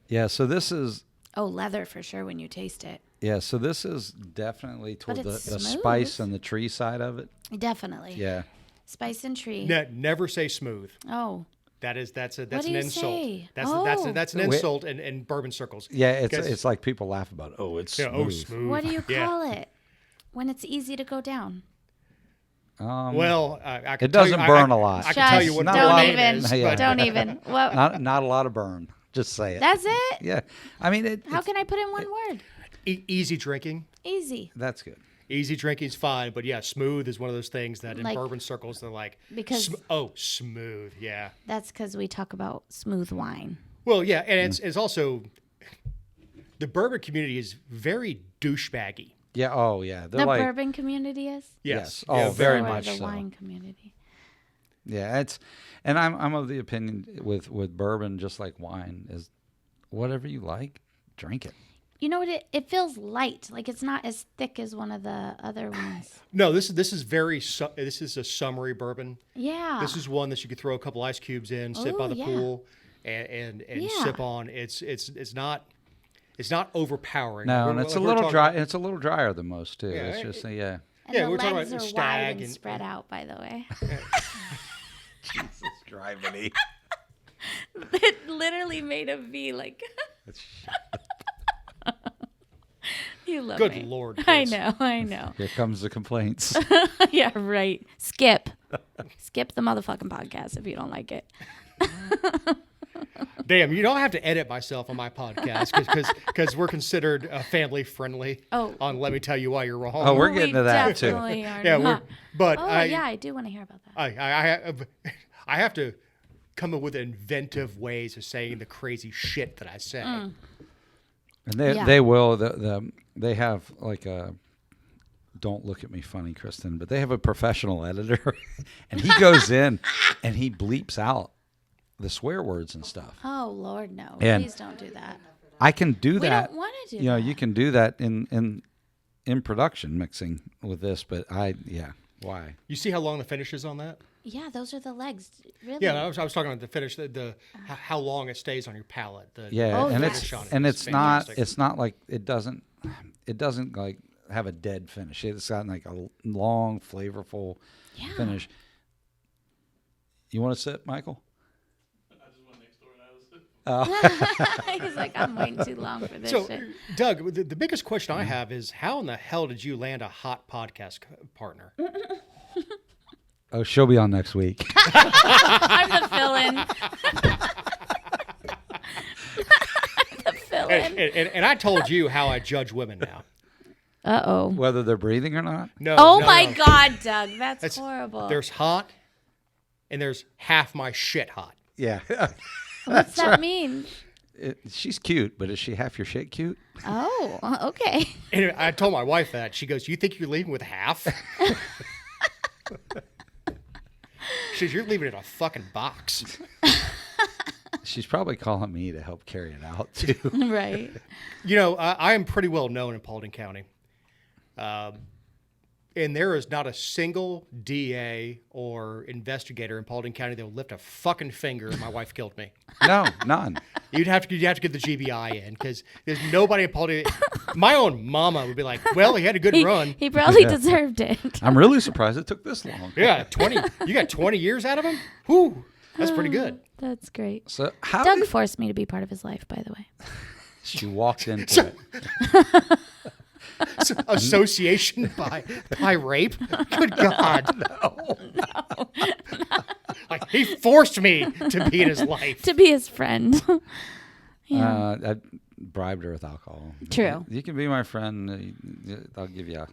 Speaker 1: yeah, so this is
Speaker 2: Oh, leather for sure when you taste it.
Speaker 1: so this is definitely toward the
Speaker 2: it's
Speaker 1: spice
Speaker 2: smooth.
Speaker 1: and the tree side of it.
Speaker 2: Definitely.
Speaker 1: Yeah.
Speaker 2: Spice and tree.
Speaker 3: Never say smooth.
Speaker 2: Oh.
Speaker 3: That's
Speaker 2: What
Speaker 3: an
Speaker 2: do you
Speaker 3: insult.
Speaker 2: say?
Speaker 3: That's an
Speaker 1: Wait.
Speaker 3: insult in bourbon circles.
Speaker 1: Yeah,
Speaker 3: Because-
Speaker 1: it's like people laugh about, it's smooth.
Speaker 3: oh, smooth.
Speaker 2: What do you
Speaker 3: Yeah.
Speaker 2: call it when it's easy to go down?
Speaker 3: Well, I can
Speaker 1: It
Speaker 3: tell
Speaker 1: doesn't
Speaker 3: you,
Speaker 1: burn a lot.
Speaker 3: I can tell you what
Speaker 1: Not
Speaker 3: the
Speaker 1: a lot
Speaker 3: name
Speaker 1: of-
Speaker 2: even.
Speaker 3: is.
Speaker 1: Yeah.
Speaker 3: But
Speaker 2: Don't even. What?
Speaker 1: not a lot of burn. Just say it.
Speaker 2: That's it?
Speaker 1: Yeah. I mean,
Speaker 2: How can I put in one word?
Speaker 3: easy drinking.
Speaker 2: Easy.
Speaker 1: that's good.
Speaker 3: Easy drinking is fine, but yeah, smooth is one of those things that in
Speaker 2: Like-
Speaker 3: bourbon circles they're like,
Speaker 2: Because-
Speaker 3: smooth, yeah.
Speaker 2: That's because we talk about smooth wine.
Speaker 3: Well, yeah, and it's also the bourbon community is very douchebaggy.
Speaker 1: Yeah. Oh, yeah. They're
Speaker 2: The
Speaker 1: like,
Speaker 2: bourbon community is?
Speaker 3: Yes.
Speaker 1: Oh,
Speaker 3: Yeah,
Speaker 1: very
Speaker 2: Or
Speaker 1: much
Speaker 2: the
Speaker 1: so.
Speaker 2: wine community.
Speaker 1: yeah. And I'm of the opinion with bourbon, just like wine, is whatever you like, drink it.
Speaker 2: You know what? It feels light. Like it's not as thick as one of the other ones.
Speaker 3: No, this is this is a summery bourbon.
Speaker 2: Yeah.
Speaker 3: This is one that you could throw a couple ice cubes in, sit by
Speaker 2: Oh,
Speaker 3: the
Speaker 2: yeah.
Speaker 3: pool, and
Speaker 2: Yeah.
Speaker 3: sip on. It's not overpowering.
Speaker 1: No, and
Speaker 3: We're-
Speaker 1: it's
Speaker 3: like
Speaker 1: a
Speaker 3: we're
Speaker 1: little
Speaker 3: talking-
Speaker 1: dry. It's a little drier than most too.
Speaker 3: Yeah,
Speaker 1: It's just
Speaker 2: And
Speaker 3: Yeah,
Speaker 2: the
Speaker 3: we're talking
Speaker 2: legs
Speaker 3: about
Speaker 2: are
Speaker 3: stag
Speaker 2: wide and
Speaker 3: and-
Speaker 2: spread out, by the way.
Speaker 1: Jesus, dry me.
Speaker 2: It literally made a V like you love
Speaker 3: Good
Speaker 2: me.
Speaker 3: Lord,
Speaker 2: I
Speaker 3: Chris.
Speaker 2: know.
Speaker 1: Here comes the complaints.
Speaker 2: Yeah, right. Skip the motherfucking podcast if you don't like it.
Speaker 3: Damn, you don't have to edit myself on my podcast because we're considered family friendly.
Speaker 2: Oh.
Speaker 3: On Let Me Tell You Why You're Wrong.
Speaker 1: Oh, we're
Speaker 2: We
Speaker 1: getting to that too.
Speaker 2: definitely are
Speaker 3: yeah,
Speaker 2: not.
Speaker 3: but
Speaker 2: Oh yeah, I do want to hear about that.
Speaker 3: I have to come up with inventive ways of saying the crazy shit that I say.
Speaker 2: Mm.
Speaker 1: And they
Speaker 2: Yeah.
Speaker 1: they will they have like a don't look at me funny, Kristen, but they have a professional editor, and he goes in and he bleeps out the swear words and stuff.
Speaker 2: Oh Lord, no!
Speaker 1: And-
Speaker 2: Please don't do that.
Speaker 1: I can do
Speaker 2: We
Speaker 1: that.
Speaker 2: don't want to do
Speaker 1: You know,
Speaker 2: that.
Speaker 1: you can do that in production mixing with this, but why?
Speaker 3: You see how long the finish is on that?
Speaker 2: Yeah, those are the legs. Really?
Speaker 3: Yeah, I was talking about the finish, how long it stays on your palate.
Speaker 1: Yeah,
Speaker 2: Oh,
Speaker 1: and
Speaker 2: yes.
Speaker 3: Finish on it is fantastic.
Speaker 1: it's not like it doesn't like have a dead finish. It's got like a long, flavorful
Speaker 2: Yeah.
Speaker 1: finish. You want to sit, Michael?
Speaker 4: I just went next door and I was.
Speaker 2: He's like, I'm waiting too long for this
Speaker 3: So,
Speaker 2: shit.
Speaker 3: Doug, the biggest question I have is how in the hell did you land a hot podcast partner?
Speaker 1: Oh, she'll be on next week.
Speaker 2: I'm the fill-in. I'm the fill-in.
Speaker 3: And I told you how I judge women now.
Speaker 2: Uh-oh.
Speaker 1: Whether they're breathing or not.
Speaker 3: No.
Speaker 2: Oh,
Speaker 3: no,
Speaker 2: my
Speaker 3: no.
Speaker 2: God, Doug. That's horrible.
Speaker 3: There's hot, and there's half my shit hot.
Speaker 1: Yeah.
Speaker 2: What's that mean?
Speaker 1: She's cute, but is she half your shit cute?
Speaker 2: Oh, okay.
Speaker 3: And I told my wife that. She goes, "You think you're leaving with half?" She says, "You're leaving it in a fucking box."
Speaker 1: She's probably calling me to help carry it out, too.
Speaker 2: Right.
Speaker 3: You know, I am pretty well known in Paulding County. And there is not a single DA or investigator in Paulding County that will lift a fucking finger if my wife killed me.
Speaker 1: No, none.
Speaker 3: You'd have to get the GBI in because there's nobody in Paulding. My own mama would be like, "Well, he had a good run."
Speaker 2: He probably deserved it.
Speaker 1: I'm really surprised it took this long.
Speaker 3: Yeah, 20. You got 20 years out of him? Whew, that's pretty good.
Speaker 2: That's great.
Speaker 1: So how
Speaker 2: Doug
Speaker 1: did
Speaker 2: forced me to be part of his life, by the way.
Speaker 1: she walked into it?
Speaker 3: Association by rape? Good God. No. Like, he forced me to be in his life.
Speaker 2: To be his friend. Yeah.
Speaker 1: I bribed her with alcohol.
Speaker 2: True.
Speaker 1: You can be my friend. I'll give you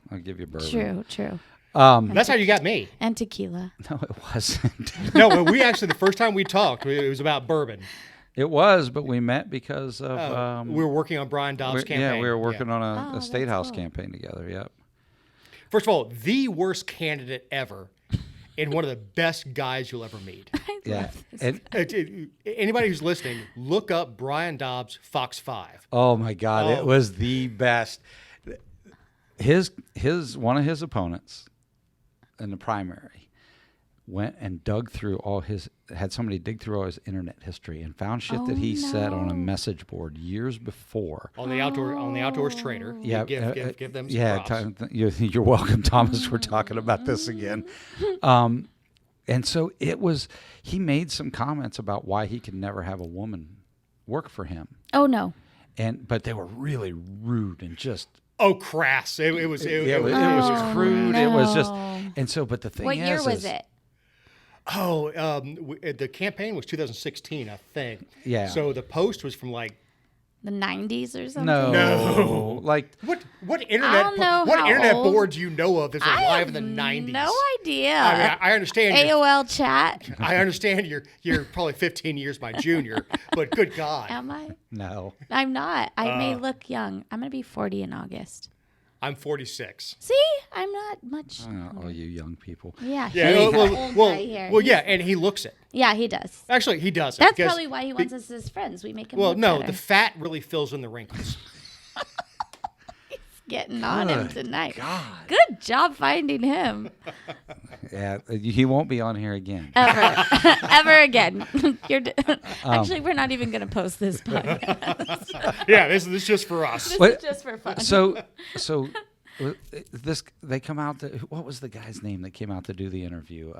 Speaker 1: bourbon.
Speaker 2: True.
Speaker 3: That's how you got me.
Speaker 2: And tequila.
Speaker 1: No, it wasn't.
Speaker 3: No, but we actually, the first time we talked, it was about bourbon.
Speaker 1: It was, but we met because of
Speaker 3: We were working on Brian Dobbs' campaign.
Speaker 1: Yeah, we were working on
Speaker 2: Oh,
Speaker 1: a
Speaker 2: that's
Speaker 1: state house
Speaker 2: cool.
Speaker 1: campaign together. Yep.
Speaker 3: First of all, the worst candidate ever and one of the best guys you'll ever meet.
Speaker 2: I
Speaker 1: Yeah.
Speaker 2: love this.
Speaker 1: And
Speaker 3: Anybody who's listening, look up Brian Dobbs, Fox 5.
Speaker 1: oh my God,
Speaker 3: Oh.
Speaker 1: it was the best. His one of his opponents in the primary went and had somebody dig through all his internet history and found shit that he said on a message board years before.
Speaker 3: On the Outdoors Trader.
Speaker 1: Yeah,
Speaker 3: Give them some
Speaker 1: yeah.
Speaker 3: props.
Speaker 1: You're welcome, Thomas. We're talking about this again. And so he made some comments about why he could never have a woman work for him.
Speaker 2: Oh, no.
Speaker 1: But they were really rude and just.
Speaker 3: Oh, crass. It was
Speaker 1: It was
Speaker 2: Oh,
Speaker 1: crude. It was just.
Speaker 2: no.
Speaker 1: And so, but the thing
Speaker 2: What
Speaker 1: is.
Speaker 2: year was it?
Speaker 3: Oh, the campaign was 2016, I think.
Speaker 1: Yeah.
Speaker 3: So the post was from like
Speaker 2: The 90s or something?
Speaker 1: No. Like.
Speaker 3: what internet
Speaker 2: don't know
Speaker 3: what
Speaker 2: how
Speaker 3: internet
Speaker 2: old.
Speaker 3: board do you know of that's
Speaker 2: I
Speaker 3: alive
Speaker 2: have
Speaker 3: in the 90s?
Speaker 2: no idea.
Speaker 3: I mean, I understand.
Speaker 2: AOL chat.
Speaker 3: I understand you're probably 15 years my junior, but good God,
Speaker 2: Am I?
Speaker 1: No.
Speaker 2: I'm not. I may look young. I'm going to be 40 in August.
Speaker 3: I'm 46.
Speaker 2: See? I'm not much.
Speaker 1: All you young people.
Speaker 2: Yeah.
Speaker 3: Yeah,
Speaker 2: he's
Speaker 3: well,
Speaker 2: the old
Speaker 3: well,
Speaker 2: guy here.
Speaker 3: well, yeah, and he looks it.
Speaker 2: Yeah, he does.
Speaker 3: Actually, he does.
Speaker 2: That's probably why he wants us as friends. We make him
Speaker 3: Well,
Speaker 2: look
Speaker 3: no,
Speaker 2: better.
Speaker 3: the fat really fills in the wrinkles.
Speaker 2: Getting on him
Speaker 1: Good
Speaker 2: tonight.
Speaker 1: God.
Speaker 2: Good job finding him.
Speaker 1: Yeah, he won't be on here again.
Speaker 2: Ever. Ever again. Actually, we're not even going to post this podcast.
Speaker 3: Yeah, this is just for us.
Speaker 2: This
Speaker 1: What-
Speaker 2: is just for fun.
Speaker 1: So they come out. What was the guy's name that came out to do the interview?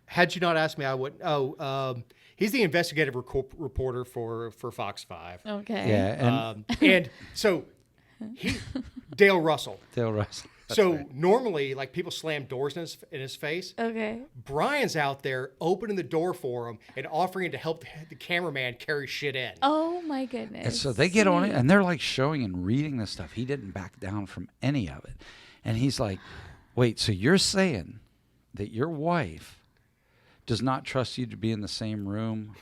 Speaker 3: Had you not asked me, I would. He's the investigative reporter for Fox 5.
Speaker 2: Okay.
Speaker 1: Yeah, and
Speaker 3: And so Dale Russell.
Speaker 1: Dale Russell.
Speaker 3: So normally, like, people slam doors in his face.
Speaker 2: Okay.
Speaker 3: Brian's out there opening the door for him and offering to help the cameraman carry shit in.
Speaker 2: Oh my goodness.
Speaker 1: And so they get on it, and they're like showing and reading this stuff. He didn't back down from any of it, and he's like, "Wait, so you're saying that your wife does not trust you to be in the same room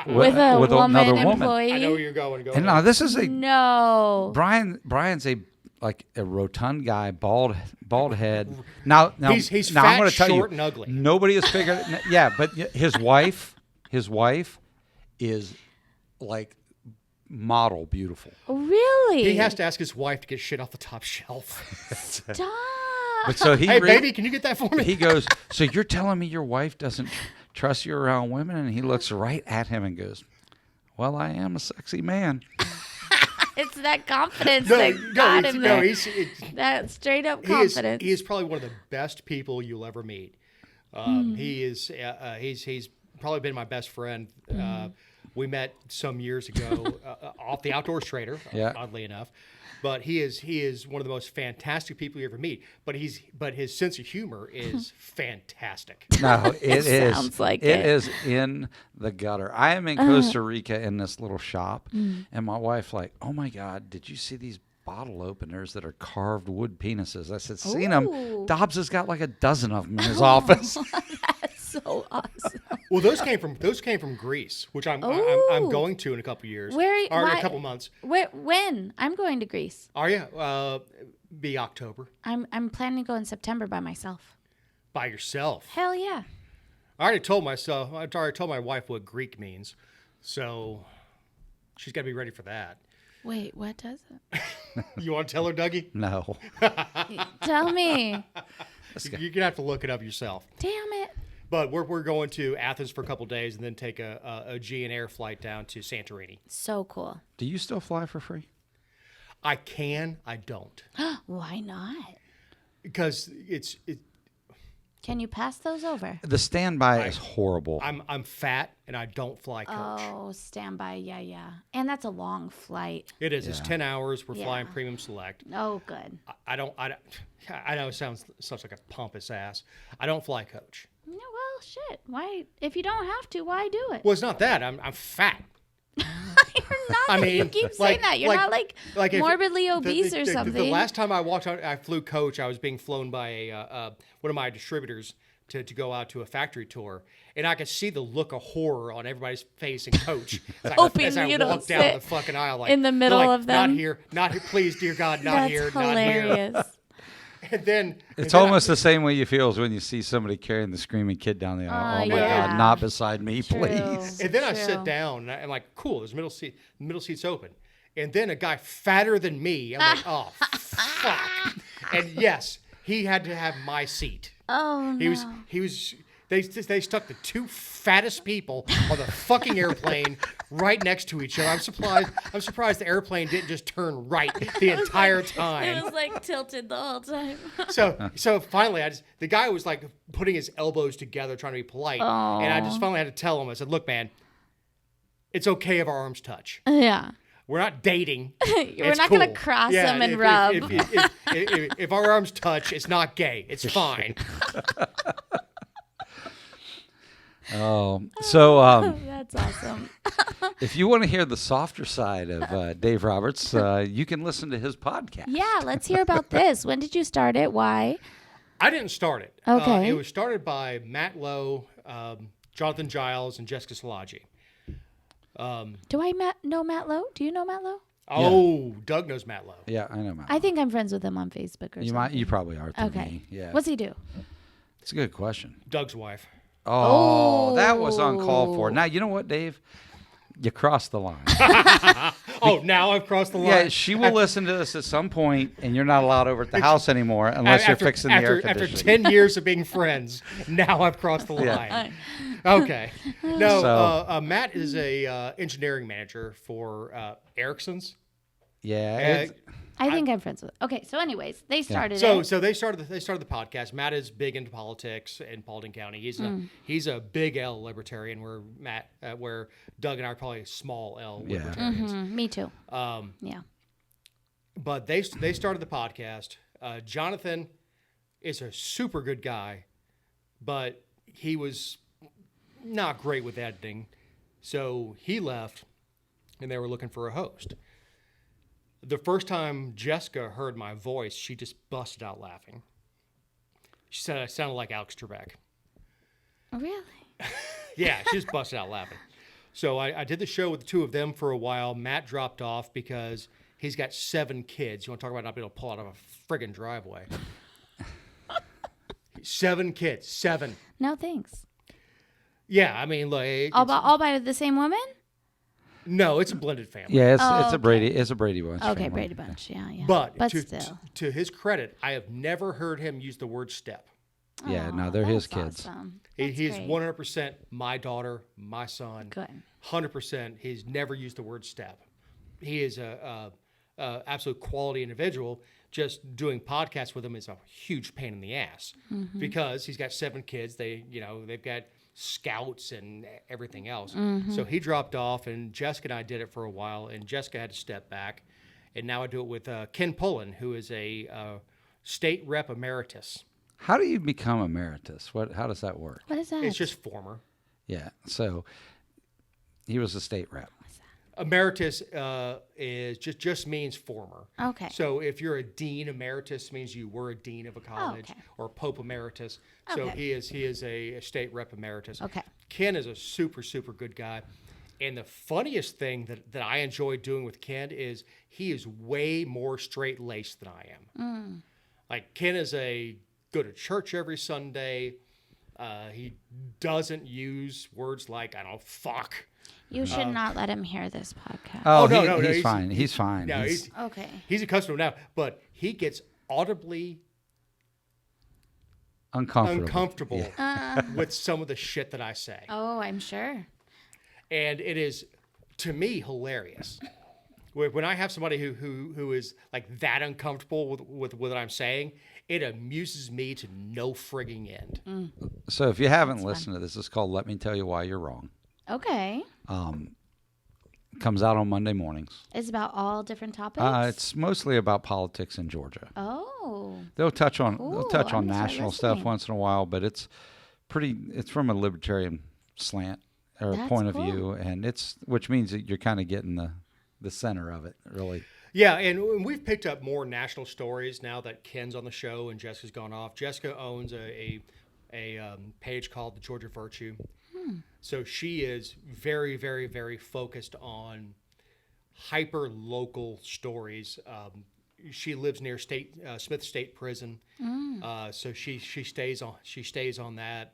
Speaker 2: with a woman
Speaker 1: another woman?"
Speaker 2: employee?
Speaker 3: I know where you're going.
Speaker 1: And now this is
Speaker 2: No.
Speaker 1: Brian's a rotund guy, bald head. Now
Speaker 3: He's
Speaker 1: now
Speaker 3: fat,
Speaker 1: I'm going to tell
Speaker 3: short,
Speaker 1: you,
Speaker 3: and ugly.
Speaker 1: nobody has figured it. Yeah, but his wife is like model beautiful.
Speaker 2: Really?
Speaker 3: He has to ask his wife to get shit off the top shelf.
Speaker 2: Stop.
Speaker 1: But so he
Speaker 3: Hey, baby, can you get that for me?
Speaker 1: he goes, "So you're telling me your wife doesn't trust you around women?" And he looks right at him and goes, "Well, I am a sexy man."
Speaker 2: It's that confidence that got him there. That straight up confidence.
Speaker 3: He is probably one of the best people you'll ever meet. He is he's probably been my best friend. We met some years ago off the Outdoors Trader,
Speaker 1: Yeah.
Speaker 3: oddly enough. But he is one of the most fantastic people you ever meet. But his sense of humor is fantastic.
Speaker 1: No, it is.
Speaker 2: Sounds like
Speaker 1: it
Speaker 2: it.
Speaker 1: is in the gutter. I am in Costa Rica in this little shop, and my wife like, oh my God, did you see these bottle openers that are carved wood penises? I said, seen them.
Speaker 2: Ooh.
Speaker 1: Dobbs has got like a dozen of them in his office.
Speaker 2: That's so awesome.
Speaker 3: Well, those came from Greece, which I'm
Speaker 2: Ooh.
Speaker 3: going to in a couple years.
Speaker 2: Where?
Speaker 3: Or in
Speaker 2: Why-
Speaker 3: a couple months.
Speaker 2: When? I'm going to Greece.
Speaker 3: Are you? Be October
Speaker 2: I'm planning to go in September by myself.
Speaker 3: by yourself.
Speaker 2: Hell yeah.
Speaker 3: I already told my wife what Greek means, so she's got to be ready for that.
Speaker 2: Wait, what does it?
Speaker 3: You want to tell her, Dougie?
Speaker 1: No.
Speaker 2: Tell me.
Speaker 3: You're gonna have to look it up yourself.
Speaker 2: Damn it.
Speaker 3: But we're going to Athens for a couple days and then take a Aegean air flight down to Santorini.
Speaker 2: So cool.
Speaker 1: Do you still fly for free?
Speaker 3: I don't,
Speaker 2: Why not?
Speaker 3: because
Speaker 2: Can you pass those over?
Speaker 1: The standby is horrible.
Speaker 3: I'm fat and I don't fly coach.
Speaker 2: Oh, standby. Yeah. And that's a long flight.
Speaker 3: It is. It's
Speaker 1: Yeah.
Speaker 3: 10 hours. We're
Speaker 2: Yeah.
Speaker 3: flying premium select.
Speaker 2: Oh, good.
Speaker 3: I know it sounds like a pompous ass. I don't fly coach.
Speaker 2: No, well, shit. Why? If you don't have to, why do it?
Speaker 3: Well, it's not that. I'm fat.
Speaker 2: You're not.
Speaker 3: I mean,
Speaker 2: you keep saying that. You're not like
Speaker 3: if-
Speaker 2: morbidly obese or
Speaker 3: the
Speaker 2: something.
Speaker 3: last time I flew coach, I was being flown by one of my distributors to go out to a factory tour, and I could see the look of horror on everybody's face in coach
Speaker 2: Hoping
Speaker 3: as I
Speaker 2: you don't
Speaker 3: walked down
Speaker 2: sit
Speaker 3: the fucking aisle, like
Speaker 2: in the middle
Speaker 3: they're like,
Speaker 2: of them.
Speaker 3: Not here, please, dear God, not
Speaker 2: That's
Speaker 3: here, not here.
Speaker 2: hilarious.
Speaker 3: And then
Speaker 1: It's almost the same way you feel as when you see somebody carrying the screaming kid down the aisle. Oh my
Speaker 2: yeah.
Speaker 1: God, not beside me,
Speaker 2: True.
Speaker 1: please.
Speaker 3: And then I
Speaker 2: True.
Speaker 3: sit down, and I'm like, cool, there's middle seat's open. And then a guy fatter than me, I'm like, oh, fuck. And yes, he had to have my seat.
Speaker 2: Oh, no.
Speaker 3: He was, they stuck the two fattest people on the fucking airplane right next to each other. I'm surprised the airplane didn't just turn right the entire
Speaker 2: It
Speaker 3: time.
Speaker 2: was like tilted the whole time.
Speaker 3: So finally, the guy was like putting his elbows together, trying to be polite. And I just finally had to tell him, I said, look, man, it's okay if our arms touch.
Speaker 2: Yeah.
Speaker 3: We're not dating.
Speaker 2: We're not going to cross them and rub.
Speaker 3: If our arms touch, it's not gay. It's fine.
Speaker 1: Oh, so
Speaker 2: That's awesome.
Speaker 1: if you want to hear the softer side of Dave Roberts, you can listen to his podcast.
Speaker 2: Yeah, let's hear about this. When did you start it? Why?
Speaker 3: I didn't start it.
Speaker 2: Okay.
Speaker 3: It was started by Matt Lowe, Jonathan Giles, and Jessica Salagi.
Speaker 2: Do I know Matt Lowe? Do you know Matt Lowe?
Speaker 3: Oh, Doug knows Matt Lowe.
Speaker 1: Yeah, I know. Matt.
Speaker 2: I think I'm friends with him on Facebook or
Speaker 1: You
Speaker 2: something.
Speaker 1: you probably are. Through
Speaker 2: Okay.
Speaker 1: Me. Yeah.
Speaker 2: What's he do?
Speaker 1: It's a good question.
Speaker 3: Doug's wife.
Speaker 1: Oh, that was uncalled for. Now you know what, Dave? You crossed the line.
Speaker 3: Oh, now I've crossed the line.
Speaker 1: Yeah, she will listen to this at some point, and you're not allowed over at the house anymore unless you're fixing the air
Speaker 3: After
Speaker 1: conditioning.
Speaker 3: 10 years of being friends, now I've crossed the line. Okay. No,
Speaker 1: So-
Speaker 3: Matt is a engineering manager for Ericsson's.
Speaker 1: Yeah. it's-
Speaker 2: I think I'm friends with. Okay, so anyways, they started
Speaker 3: So
Speaker 2: it.
Speaker 3: they started the podcast. Matt is big into politics in Paulding County. He's a big L libertarian, where Doug and I are probably a small L
Speaker 1: Yeah.
Speaker 3: libertarians.
Speaker 2: Me too. Yeah.
Speaker 3: But they started the podcast. Jonathan is a super good guy, but he was not great with editing, so he left, and they were looking for a host. The first time Jessica heard my voice, she just busted out laughing. She said I sounded like Alex Trebek.
Speaker 2: Really?
Speaker 3: Yeah, she just busted out laughing. So I did the show with the two of them for a while. Matt dropped off because he's got 7 kids. You want to talk about not being able to pull out of a friggin' driveway. 7 kids. 7.
Speaker 2: No thanks.
Speaker 3: Yeah, I mean, look.
Speaker 2: All by the same woman?
Speaker 3: No, it's a blended family.
Speaker 1: Yeah, it's
Speaker 2: okay.
Speaker 1: a Brady bunch.
Speaker 2: Okay,
Speaker 1: family.
Speaker 2: Brady Bunch. Yeah.
Speaker 3: But
Speaker 2: still.
Speaker 3: to his credit, I have never heard him use the word step.
Speaker 1: Yeah, no,
Speaker 2: Aw,
Speaker 1: they're his
Speaker 2: that's
Speaker 1: kids.
Speaker 2: Awesome.
Speaker 3: He's
Speaker 2: great.
Speaker 3: 100% my daughter, my son.
Speaker 2: Good.
Speaker 3: 100%. He's never used the word step. He is a absolute quality individual. Just doing podcasts with him is a huge pain in the ass because he's got 7 kids. They've got scouts and everything else. So he dropped off, and Jessica and I did it for a while, and Jessica had to step back, and now I do it with Ken Pullen, who is a state rep emeritus.
Speaker 1: How do you become emeritus? How does that work?
Speaker 2: What is that?
Speaker 3: It's just former.
Speaker 1: Yeah. So he was a state rep.
Speaker 3: Emeritus is just means former.
Speaker 2: Okay.
Speaker 3: So if you're a dean emeritus, means you were a dean of a college,
Speaker 2: okay.
Speaker 3: or pope emeritus. So
Speaker 2: Okay.
Speaker 3: he is a state rep emeritus.
Speaker 2: Okay.
Speaker 3: Ken is a super good guy, and the funniest thing that I enjoy doing with Ken is he is way more straight laced than I am. Like Ken is go to church every Sunday. He doesn't use words like I don't know, fuck.
Speaker 2: You should not let him hear this podcast.
Speaker 1: Oh,
Speaker 3: no,
Speaker 1: he's fine. He's fine.
Speaker 3: No,
Speaker 2: Okay.
Speaker 3: he's accustomed now, but he gets audibly
Speaker 1: uncomfortable.
Speaker 3: with some of the shit that I say.
Speaker 2: Oh, I'm sure.
Speaker 3: And it is, to me, hilarious. When I have somebody who is like that uncomfortable with what I'm saying, it amuses me to no frigging end.
Speaker 1: So if you haven't listened to this, it's called Let Me Tell You Why You're Wrong.
Speaker 2: Okay.
Speaker 1: Comes out on Monday mornings.
Speaker 2: It's about all different topics?
Speaker 1: It's mostly about politics in Georgia.
Speaker 2: Oh.
Speaker 1: They'll touch on
Speaker 2: Cool.
Speaker 1: they'll touch
Speaker 2: I'm
Speaker 1: on
Speaker 2: gonna start
Speaker 1: national stuff
Speaker 2: listening.
Speaker 1: once in a while, but it's from a libertarian slant or
Speaker 2: That's
Speaker 1: point of
Speaker 2: cool.
Speaker 1: view, and which means that you're kind of getting the center of it, really.
Speaker 3: Yeah, and we've picked up more national stories now that Ken's on the show and Jessica's gone off. Jessica owns a page called the Georgia Virtue. So she is very, very, very focused on hyper local stories. She lives near Smith State Prison, so she stays on that.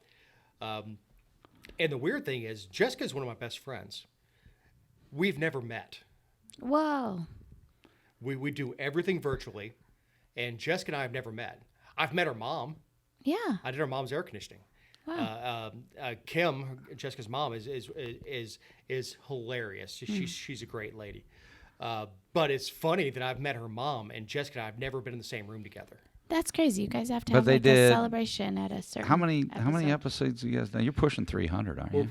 Speaker 3: And the weird thing is, Jessica's one of my best friends. We've never met.
Speaker 2: Whoa.
Speaker 3: We do everything virtually, and Jessica and I have never met. I've met her mom.
Speaker 2: Yeah.
Speaker 3: I did her mom's air conditioning.
Speaker 2: Wow.
Speaker 3: Kim, Jessica's mom, is hilarious. She's a great lady. But it's funny that I've met her mom, and Jessica and I have never been in the same room together.
Speaker 2: That's crazy. You guys have to
Speaker 1: But
Speaker 2: have
Speaker 1: they
Speaker 2: like
Speaker 1: did-
Speaker 2: a celebration at a certain
Speaker 1: How many
Speaker 2: episode.
Speaker 1: episodes do you guys know? You're pushing 300, aren't you?
Speaker 3: We're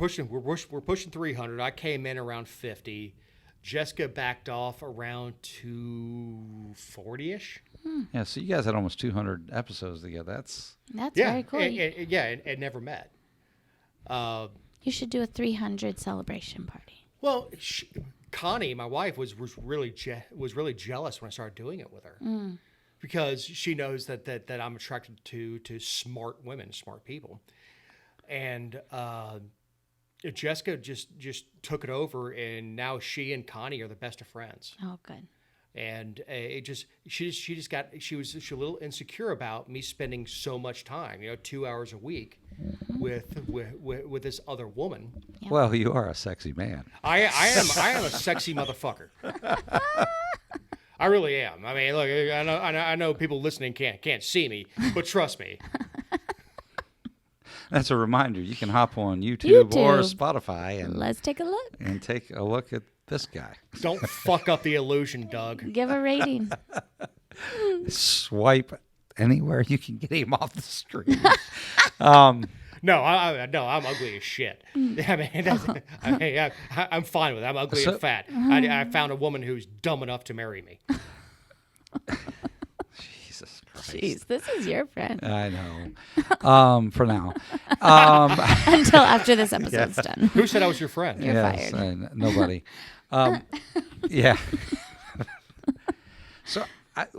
Speaker 3: pushing 300. I came in around 50. Jessica backed off around 240-ish.
Speaker 1: Yeah, so you guys had almost 200 episodes together. That's
Speaker 2: Very cool.
Speaker 3: And never met.
Speaker 2: You should do a 300 celebration party.
Speaker 3: Well, Connie, my wife, was really jealous when I started doing it with her, because she knows that I'm attracted to smart women, smart people, and Jessica just took it over, and now she and Connie are the best of friends.
Speaker 2: Oh, good.
Speaker 3: And she was a little insecure about me spending so much time, 2 hours a week, with this other woman.
Speaker 2: Yeah.
Speaker 1: Well, you are a sexy man.
Speaker 3: I am a sexy motherfucker. I really am. I mean, look, I know people listening can't see me, but trust me.
Speaker 1: That's a reminder. You can hop on YouTube or
Speaker 2: YouTube.
Speaker 1: Spotify
Speaker 2: Let's take a look.
Speaker 1: and take a look at this guy.
Speaker 3: Don't fuck up the illusion, Doug.
Speaker 2: Give a rating.
Speaker 1: Swipe anywhere you can get him off the street.
Speaker 3: No, I'm ugly as shit. I'm fine with it. I'm ugly and fat. I found a woman who's dumb enough to marry me.
Speaker 1: Jesus Christ.
Speaker 2: Jeez, this is your friend.
Speaker 1: I know. For now.
Speaker 2: Until after this episode's done.
Speaker 3: Who said I was your friend?
Speaker 2: You're
Speaker 1: Yes,
Speaker 2: fired.
Speaker 1: nobody. Yeah. So, that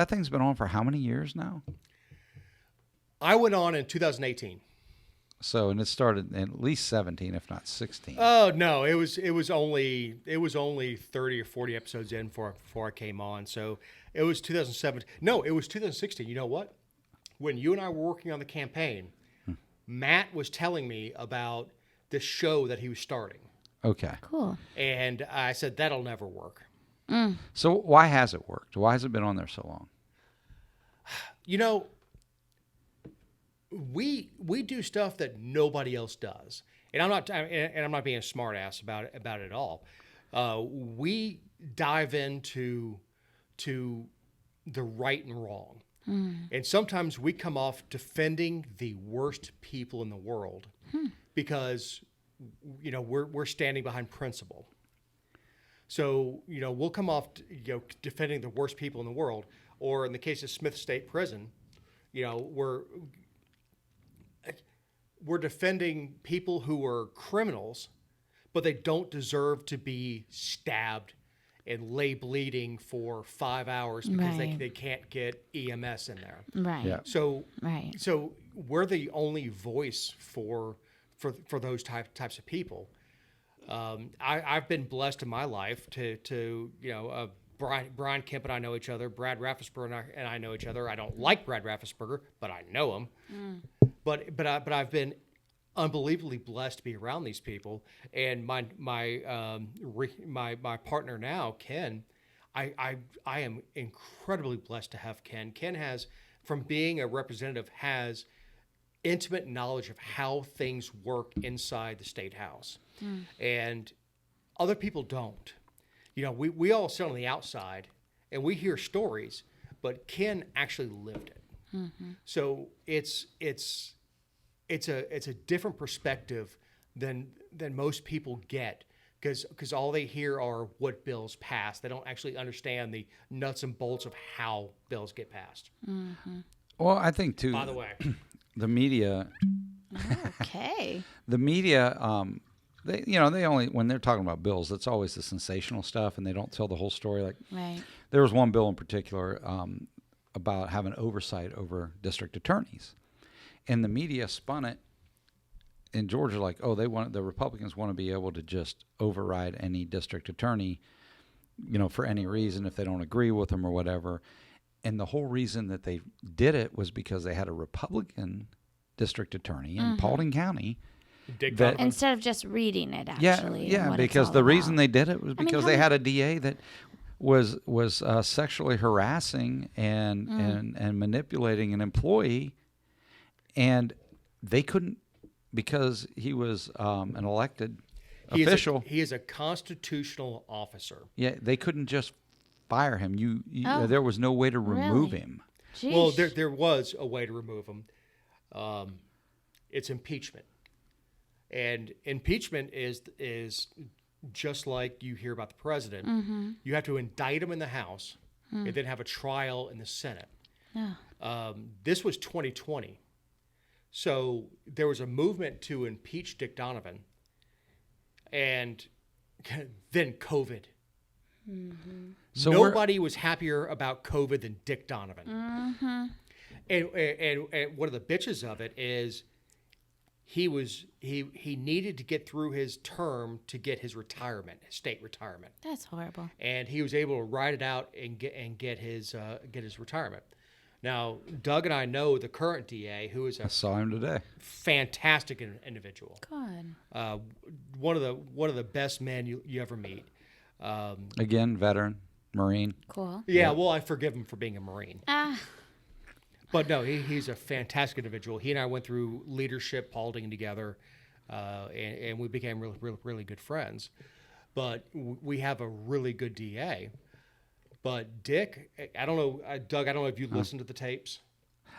Speaker 1: thing's been on for how many years now?
Speaker 3: I went on in 2018.
Speaker 1: So, and it started in at least 17, if not 16.
Speaker 3: Oh no, it was only 30 or 40 episodes in before I came on. So it was 2007. No, it was 2016. You know what? When you and I were working on the campaign, Matt was telling me about this show that he was starting,
Speaker 1: Okay.
Speaker 2: Cool.
Speaker 3: and I said that'll never work.
Speaker 1: So, why has it worked? Why has it been on there so long?
Speaker 3: We do stuff that nobody else does, and I'm not being a smart ass about it at all. we dive into the right and wrong. And sometimes we come off defending the worst people in the world because, we're standing behind principle. So, we'll come off, defending the worst people in the world. Or in the case of Smith State Prison, we're defending people who are criminals, but they don't deserve to be stabbed and lay bleeding for 5 hours because they can't get EMS in there.
Speaker 2: Right.
Speaker 1: Yeah.
Speaker 3: So
Speaker 2: Right.
Speaker 3: so we're the only voice for those types of people. I've been blessed in my life to Brian Kemp and I know each other. Brad Raffensperger and I know each other. I don't like Brad Raffensperger, but I know him. But I've been unbelievably blessed to be around these people. And my partner now, Ken, I am incredibly blessed to have Ken. Ken has, from being a representative, has intimate knowledge of how things work inside the state house, and other people don't. We all sit on the outside and we hear stories, but Ken actually lived it. So it's a different perspective than most people get, because all they hear are what bills pass. They don't actually understand the nuts and bolts of how bills get passed.
Speaker 1: Well, I think too.
Speaker 3: By the way,
Speaker 1: the media.
Speaker 2: Okay.
Speaker 1: The media, they only, when they're talking about bills, it's always the sensational stuff, and they don't tell the whole story. Like,
Speaker 2: Right.
Speaker 1: there was one bill in particular about having oversight over district attorneys, and the media spun it in Georgia like, oh, the Republicans want to be able to just override any district attorney, for any reason if they don't agree with them or whatever. And the whole reason that they did it was because they had a Republican district attorney in Paulding County.
Speaker 3: Dick
Speaker 1: That-
Speaker 3: Donovan.
Speaker 2: Instead of just reading it, actually. and
Speaker 1: Yeah,
Speaker 2: what it's
Speaker 1: because
Speaker 2: all
Speaker 1: the reason
Speaker 2: about.
Speaker 1: they did it was because
Speaker 2: how
Speaker 1: they
Speaker 2: many-
Speaker 1: had a DA that was sexually harassing and manipulating an employee, and they couldn't, because he was an elected official.
Speaker 3: He is a constitutional officer.
Speaker 1: Yeah, they couldn't just fire him.
Speaker 2: Oh,
Speaker 1: there was no way to remove
Speaker 2: really?
Speaker 1: him.
Speaker 2: Jeez.
Speaker 3: Well, there was a way to remove him. It's impeachment, and impeachment is just like you hear about the president. You have to indict him in the House, and then have a trial in the Senate.
Speaker 2: Yeah.
Speaker 3: This was 2020, so there was a movement to impeach Dick Donovan, and then COVID.
Speaker 1: So
Speaker 3: Nobody was happier about COVID than Dick Donovan. And one of the bitches of it is he needed to get through his term to get his retirement, his state retirement,
Speaker 2: That's horrible.
Speaker 3: and he was able to ride it out and get his retirement. Now, Doug and I know the current DA, who is
Speaker 1: I
Speaker 3: a
Speaker 1: saw him today.
Speaker 3: fantastic individual,
Speaker 2: Good.
Speaker 3: one of the best men you ever meet.
Speaker 1: Again, veteran, Marine.
Speaker 2: Cool.
Speaker 3: Yeah, well, I forgive him for being a Marine.
Speaker 2: Ah.
Speaker 3: But no, he's a fantastic individual. He and I went through leadership Paulding together, and we became really good friends. But we have a really good DA. But Dick, I don't know, Doug, I don't know if you listened to the tapes.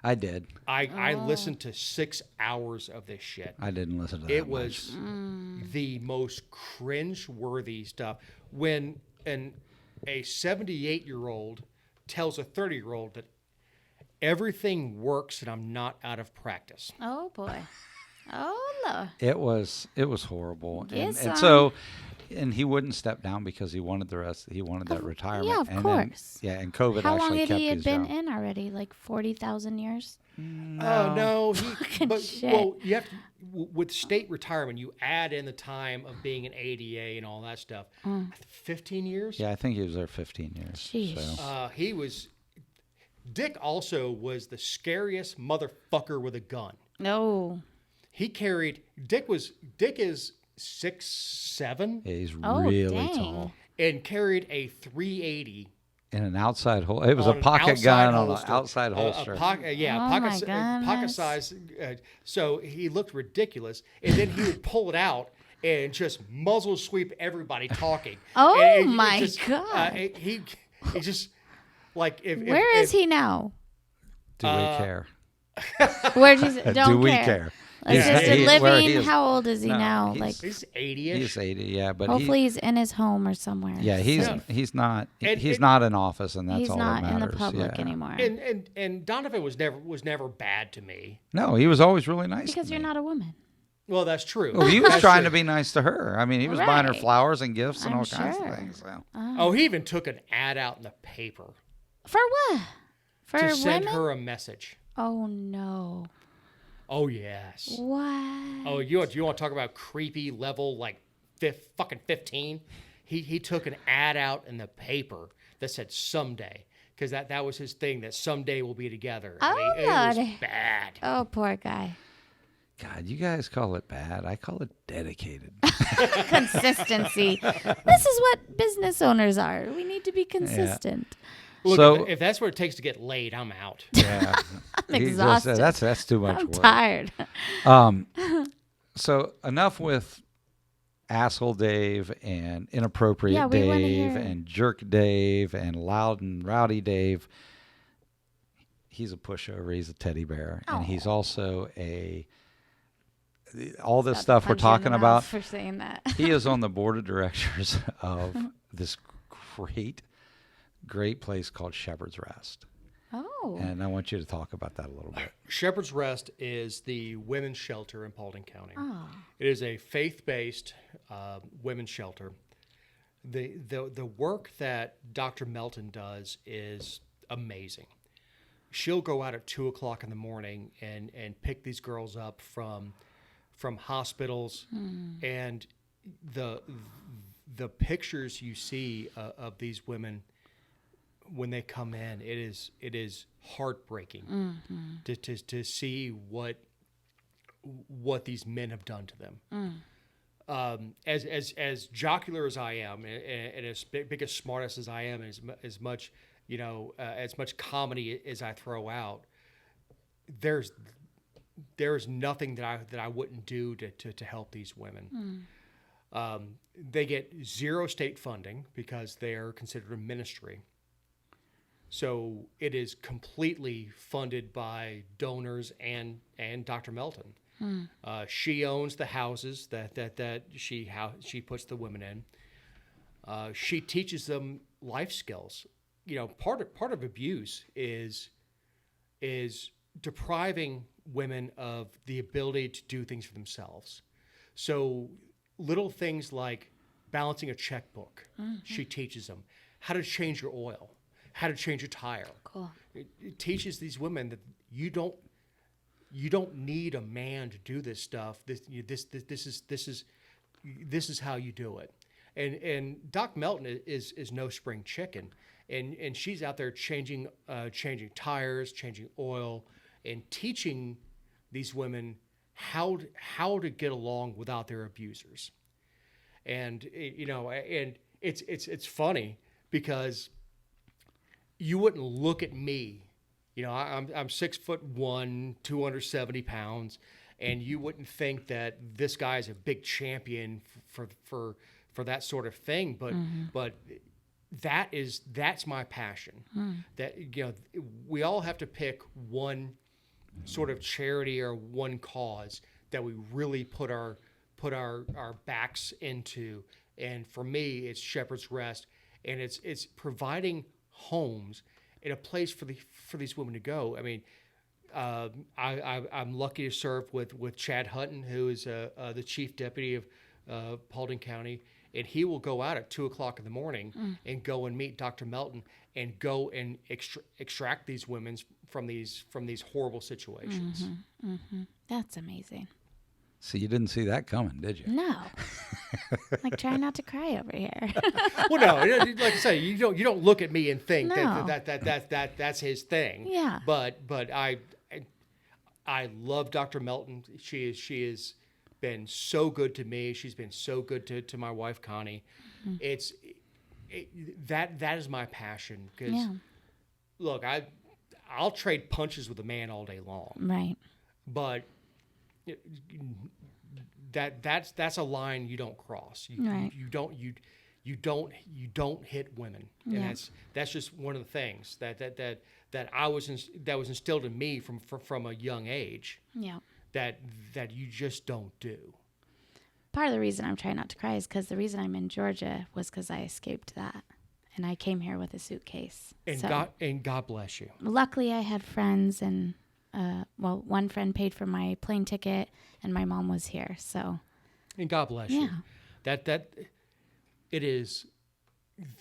Speaker 1: I did.
Speaker 3: I listened to 6 hours of this shit.
Speaker 1: I didn't listen to that.
Speaker 3: It was the most cringe-worthy stuff. When a 78-year-old tells a 30-year-old that everything works and I'm not out of practice.
Speaker 2: Oh boy. Oh Lord.
Speaker 1: It was horrible,
Speaker 2: Yes,
Speaker 1: and so, and he wouldn't step down because he wanted that retirement.
Speaker 2: yeah, of
Speaker 1: and
Speaker 2: course.
Speaker 1: And COVID
Speaker 2: How long
Speaker 1: actually
Speaker 2: had
Speaker 1: kept
Speaker 2: he had
Speaker 1: his
Speaker 2: been
Speaker 1: job.
Speaker 2: in already? Like 40,000 years?
Speaker 3: Oh no! But
Speaker 2: shit.
Speaker 3: well, you have to, with state retirement, you add in the time of being an ADA and all that stuff. 15 years.
Speaker 1: Yeah, I think he was there 15 years.
Speaker 2: Jeez.
Speaker 1: So.
Speaker 3: He was. Dick also was the scariest motherfucker with a gun.
Speaker 2: No.
Speaker 3: He carried. Dick is 6'7"
Speaker 1: Yeah, he's
Speaker 2: Oh,
Speaker 1: really
Speaker 2: dang.
Speaker 1: tall.
Speaker 3: and carried a 380.
Speaker 1: In an outside hole. It was
Speaker 3: on
Speaker 1: a
Speaker 3: an
Speaker 1: pocket
Speaker 3: outside
Speaker 1: gun on an
Speaker 3: holster.
Speaker 1: outside
Speaker 3: A
Speaker 1: holster.
Speaker 2: Oh,
Speaker 3: pocket
Speaker 2: my
Speaker 3: size. So he would pull it out, and just muzzle sweep everybody talking.
Speaker 2: Oh,
Speaker 3: And
Speaker 2: my
Speaker 3: just,
Speaker 2: God.
Speaker 3: He just like
Speaker 2: Where is he now?
Speaker 1: Do we care?
Speaker 2: Where'd you say? Don't
Speaker 1: Do we
Speaker 2: care.
Speaker 1: care?
Speaker 2: Assisted
Speaker 1: where
Speaker 2: living.
Speaker 1: he is-
Speaker 2: How old is he
Speaker 1: No,
Speaker 2: now?
Speaker 1: he's-
Speaker 2: Like,
Speaker 3: he's 80ish.
Speaker 1: He's 80, yeah, but
Speaker 2: hopefully he's in his home or somewhere.
Speaker 1: yeah, he's
Speaker 2: safe.
Speaker 1: he's not
Speaker 3: And-
Speaker 1: he's
Speaker 3: and-
Speaker 1: not in office, and that's
Speaker 2: He's
Speaker 1: all
Speaker 2: not
Speaker 1: that
Speaker 2: in
Speaker 1: matters.
Speaker 2: the public
Speaker 1: yeah.
Speaker 2: anymore.
Speaker 3: And Donovan was never bad to me.
Speaker 1: No, he was always really nice.
Speaker 2: Because
Speaker 1: to
Speaker 2: you're
Speaker 1: me.
Speaker 2: not a woman.
Speaker 3: Well, that's true.
Speaker 1: Well, he was
Speaker 3: That's
Speaker 1: trying
Speaker 3: true.
Speaker 1: to be nice to her. I mean, he was buying her
Speaker 2: Right.
Speaker 1: flowers and gifts and
Speaker 2: I'm
Speaker 1: all kinds
Speaker 2: sure.
Speaker 1: of things. So.
Speaker 3: Oh, he even took an ad out in the paper
Speaker 2: For what? For
Speaker 3: to send
Speaker 2: women?
Speaker 3: her a message.
Speaker 2: Oh, no.
Speaker 3: Oh yes.
Speaker 2: What?
Speaker 3: Oh, you want to talk about creepy level like fucking 15? He took an ad out in the paper that said someday, because that was his thing, that someday we'll be together. And
Speaker 2: Oh,
Speaker 3: it was
Speaker 2: Lordy.
Speaker 3: bad.
Speaker 2: Oh, poor guy.
Speaker 1: God, you guys call it bad. I call it dedicated.
Speaker 2: Consistency. This is what business owners are. We need to be consistent.
Speaker 3: Look,
Speaker 1: So-
Speaker 3: if that's what it takes to get laid, I'm out.
Speaker 1: Yeah,
Speaker 2: I'm
Speaker 1: He just
Speaker 2: exhausted.
Speaker 1: said, that's too much
Speaker 2: I'm
Speaker 1: work.
Speaker 2: tired.
Speaker 1: So enough with asshole Dave and inappropriate
Speaker 2: Yeah, we wanna
Speaker 1: Dave
Speaker 2: hear-
Speaker 1: and jerk Dave and loud and rowdy Dave. He's a pushover. He's a teddy bear, and he's also all this stuff we're
Speaker 2: Punch you in the
Speaker 1: talking
Speaker 2: mouth
Speaker 1: about.
Speaker 2: for saying that.
Speaker 1: He is on the board of directors of this great place called Shepherd's Rest.
Speaker 2: Oh.
Speaker 1: And I want you to talk about that a little bit.
Speaker 3: Shepherd's Rest is the women's shelter in Paulding County.
Speaker 2: Oh.
Speaker 3: It is a faith-based women's shelter. The work that Dr. Melton does is amazing. She'll go out at 2:00 in the morning and pick these girls up from hospitals, and the pictures you see of these women when they come in, it is heartbreaking to see what these men have done to them. As jocular as I am, and as big as smartest as I am, as much as much comedy as I throw out, there's nothing that I wouldn't do to help these women. They get zero state funding because they are considered a ministry. So it is completely funded by donors and Dr. Melton. She owns the houses that she puts the women in. She teaches them life skills. Part of abuse is depriving women of the ability to do things for themselves. So little things like balancing a checkbook, she teaches them how to change your oil, how to change your tire.
Speaker 2: Cool.
Speaker 3: It teaches these women that you don't need a man to do this stuff. This is how you do it. And Doc Melton is no spring chicken, and she's out there changing tires, changing oil, and teaching these women how to get along without their abusers. And and it's funny because you wouldn't look at me. I'm 6'1", 270 pounds, and you wouldn't think that this guy is a big champion for that sort of thing. But that's my passion. That we all have to pick one sort of charity or one cause that we really put our backs into. And for me, it's Shepherd's Rest, and it's providing homes and a place for these women to go. I mean, I'm lucky to serve with Chad Hutton, who is the chief deputy of Paulding County, and he will go out at 2:00 in the morning and go and meet Dr. Melton and go and extract these women from these horrible situations.
Speaker 2: That's amazing.
Speaker 1: So you didn't see that coming, did you?
Speaker 2: No. Like, try not to cry over here.
Speaker 3: Well, no, like I say, you don't look at me and think
Speaker 2: No.
Speaker 3: that's his thing.
Speaker 2: Yeah.
Speaker 3: But I love Dr. Melton. She has been so good to me. She's been so good to my wife Connie. That is my passion. Because look, I'll trade punches with a man all day long.
Speaker 2: Right.
Speaker 3: But that's a line you don't cross.
Speaker 2: Right.
Speaker 3: You don't hit women, and
Speaker 2: Yeah.
Speaker 3: that's just one of the things that was instilled in me from a young age
Speaker 2: Yeah.
Speaker 3: that you just don't do.
Speaker 2: Part of the reason I'm trying not to cry is because the reason I'm in Georgia was because I escaped that, and I came here with a suitcase.
Speaker 3: And
Speaker 2: So
Speaker 3: God bless you.
Speaker 2: luckily, I had friends, and one friend paid for my plane ticket, and my mom was here. So
Speaker 3: And God bless
Speaker 2: yeah,
Speaker 3: you. That it is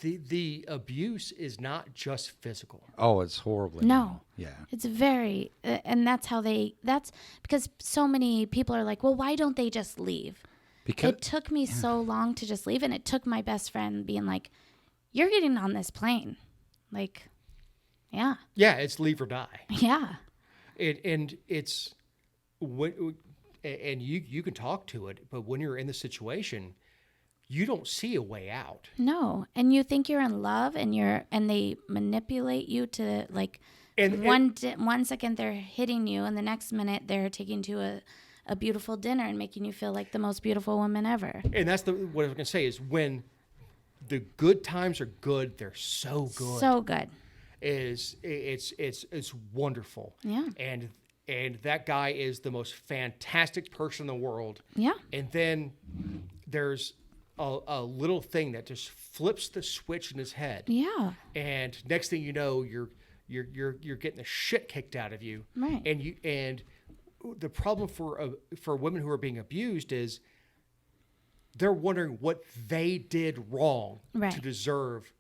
Speaker 3: the abuse is not just physical.
Speaker 1: Oh, it's horribly.
Speaker 2: No.
Speaker 1: Yeah.
Speaker 2: it's very, and that's because so many people are like, well, why don't they just leave?
Speaker 1: Because
Speaker 2: It took me so long to just leave, and it took my best friend being like, you're getting on this plane. Like, yeah,
Speaker 3: Yeah, it's leave or die.
Speaker 2: yeah,
Speaker 3: And it's when and you can talk to it, but when you're in the situation, you don't see a way out.
Speaker 2: no. And you think you're in love, and they manipulate you to like,
Speaker 3: And
Speaker 2: one second they're hitting you, and the next minute they're taking you to a beautiful dinner and making you feel like the most beautiful woman ever.
Speaker 3: and that's what I was gonna say is when the good times are good, they're so good.
Speaker 2: So good.
Speaker 3: It's wonderful.
Speaker 2: Yeah.
Speaker 3: And that guy is the most fantastic person in the world.
Speaker 2: Yeah.
Speaker 3: And then there's a little thing that just flips the switch in his head.
Speaker 2: Yeah.
Speaker 3: And next thing you know, you're getting the shit kicked out of you.
Speaker 2: Right.
Speaker 3: And the problem for women who are being abused is they're wondering what they did wrong
Speaker 2: Right.
Speaker 3: to deserve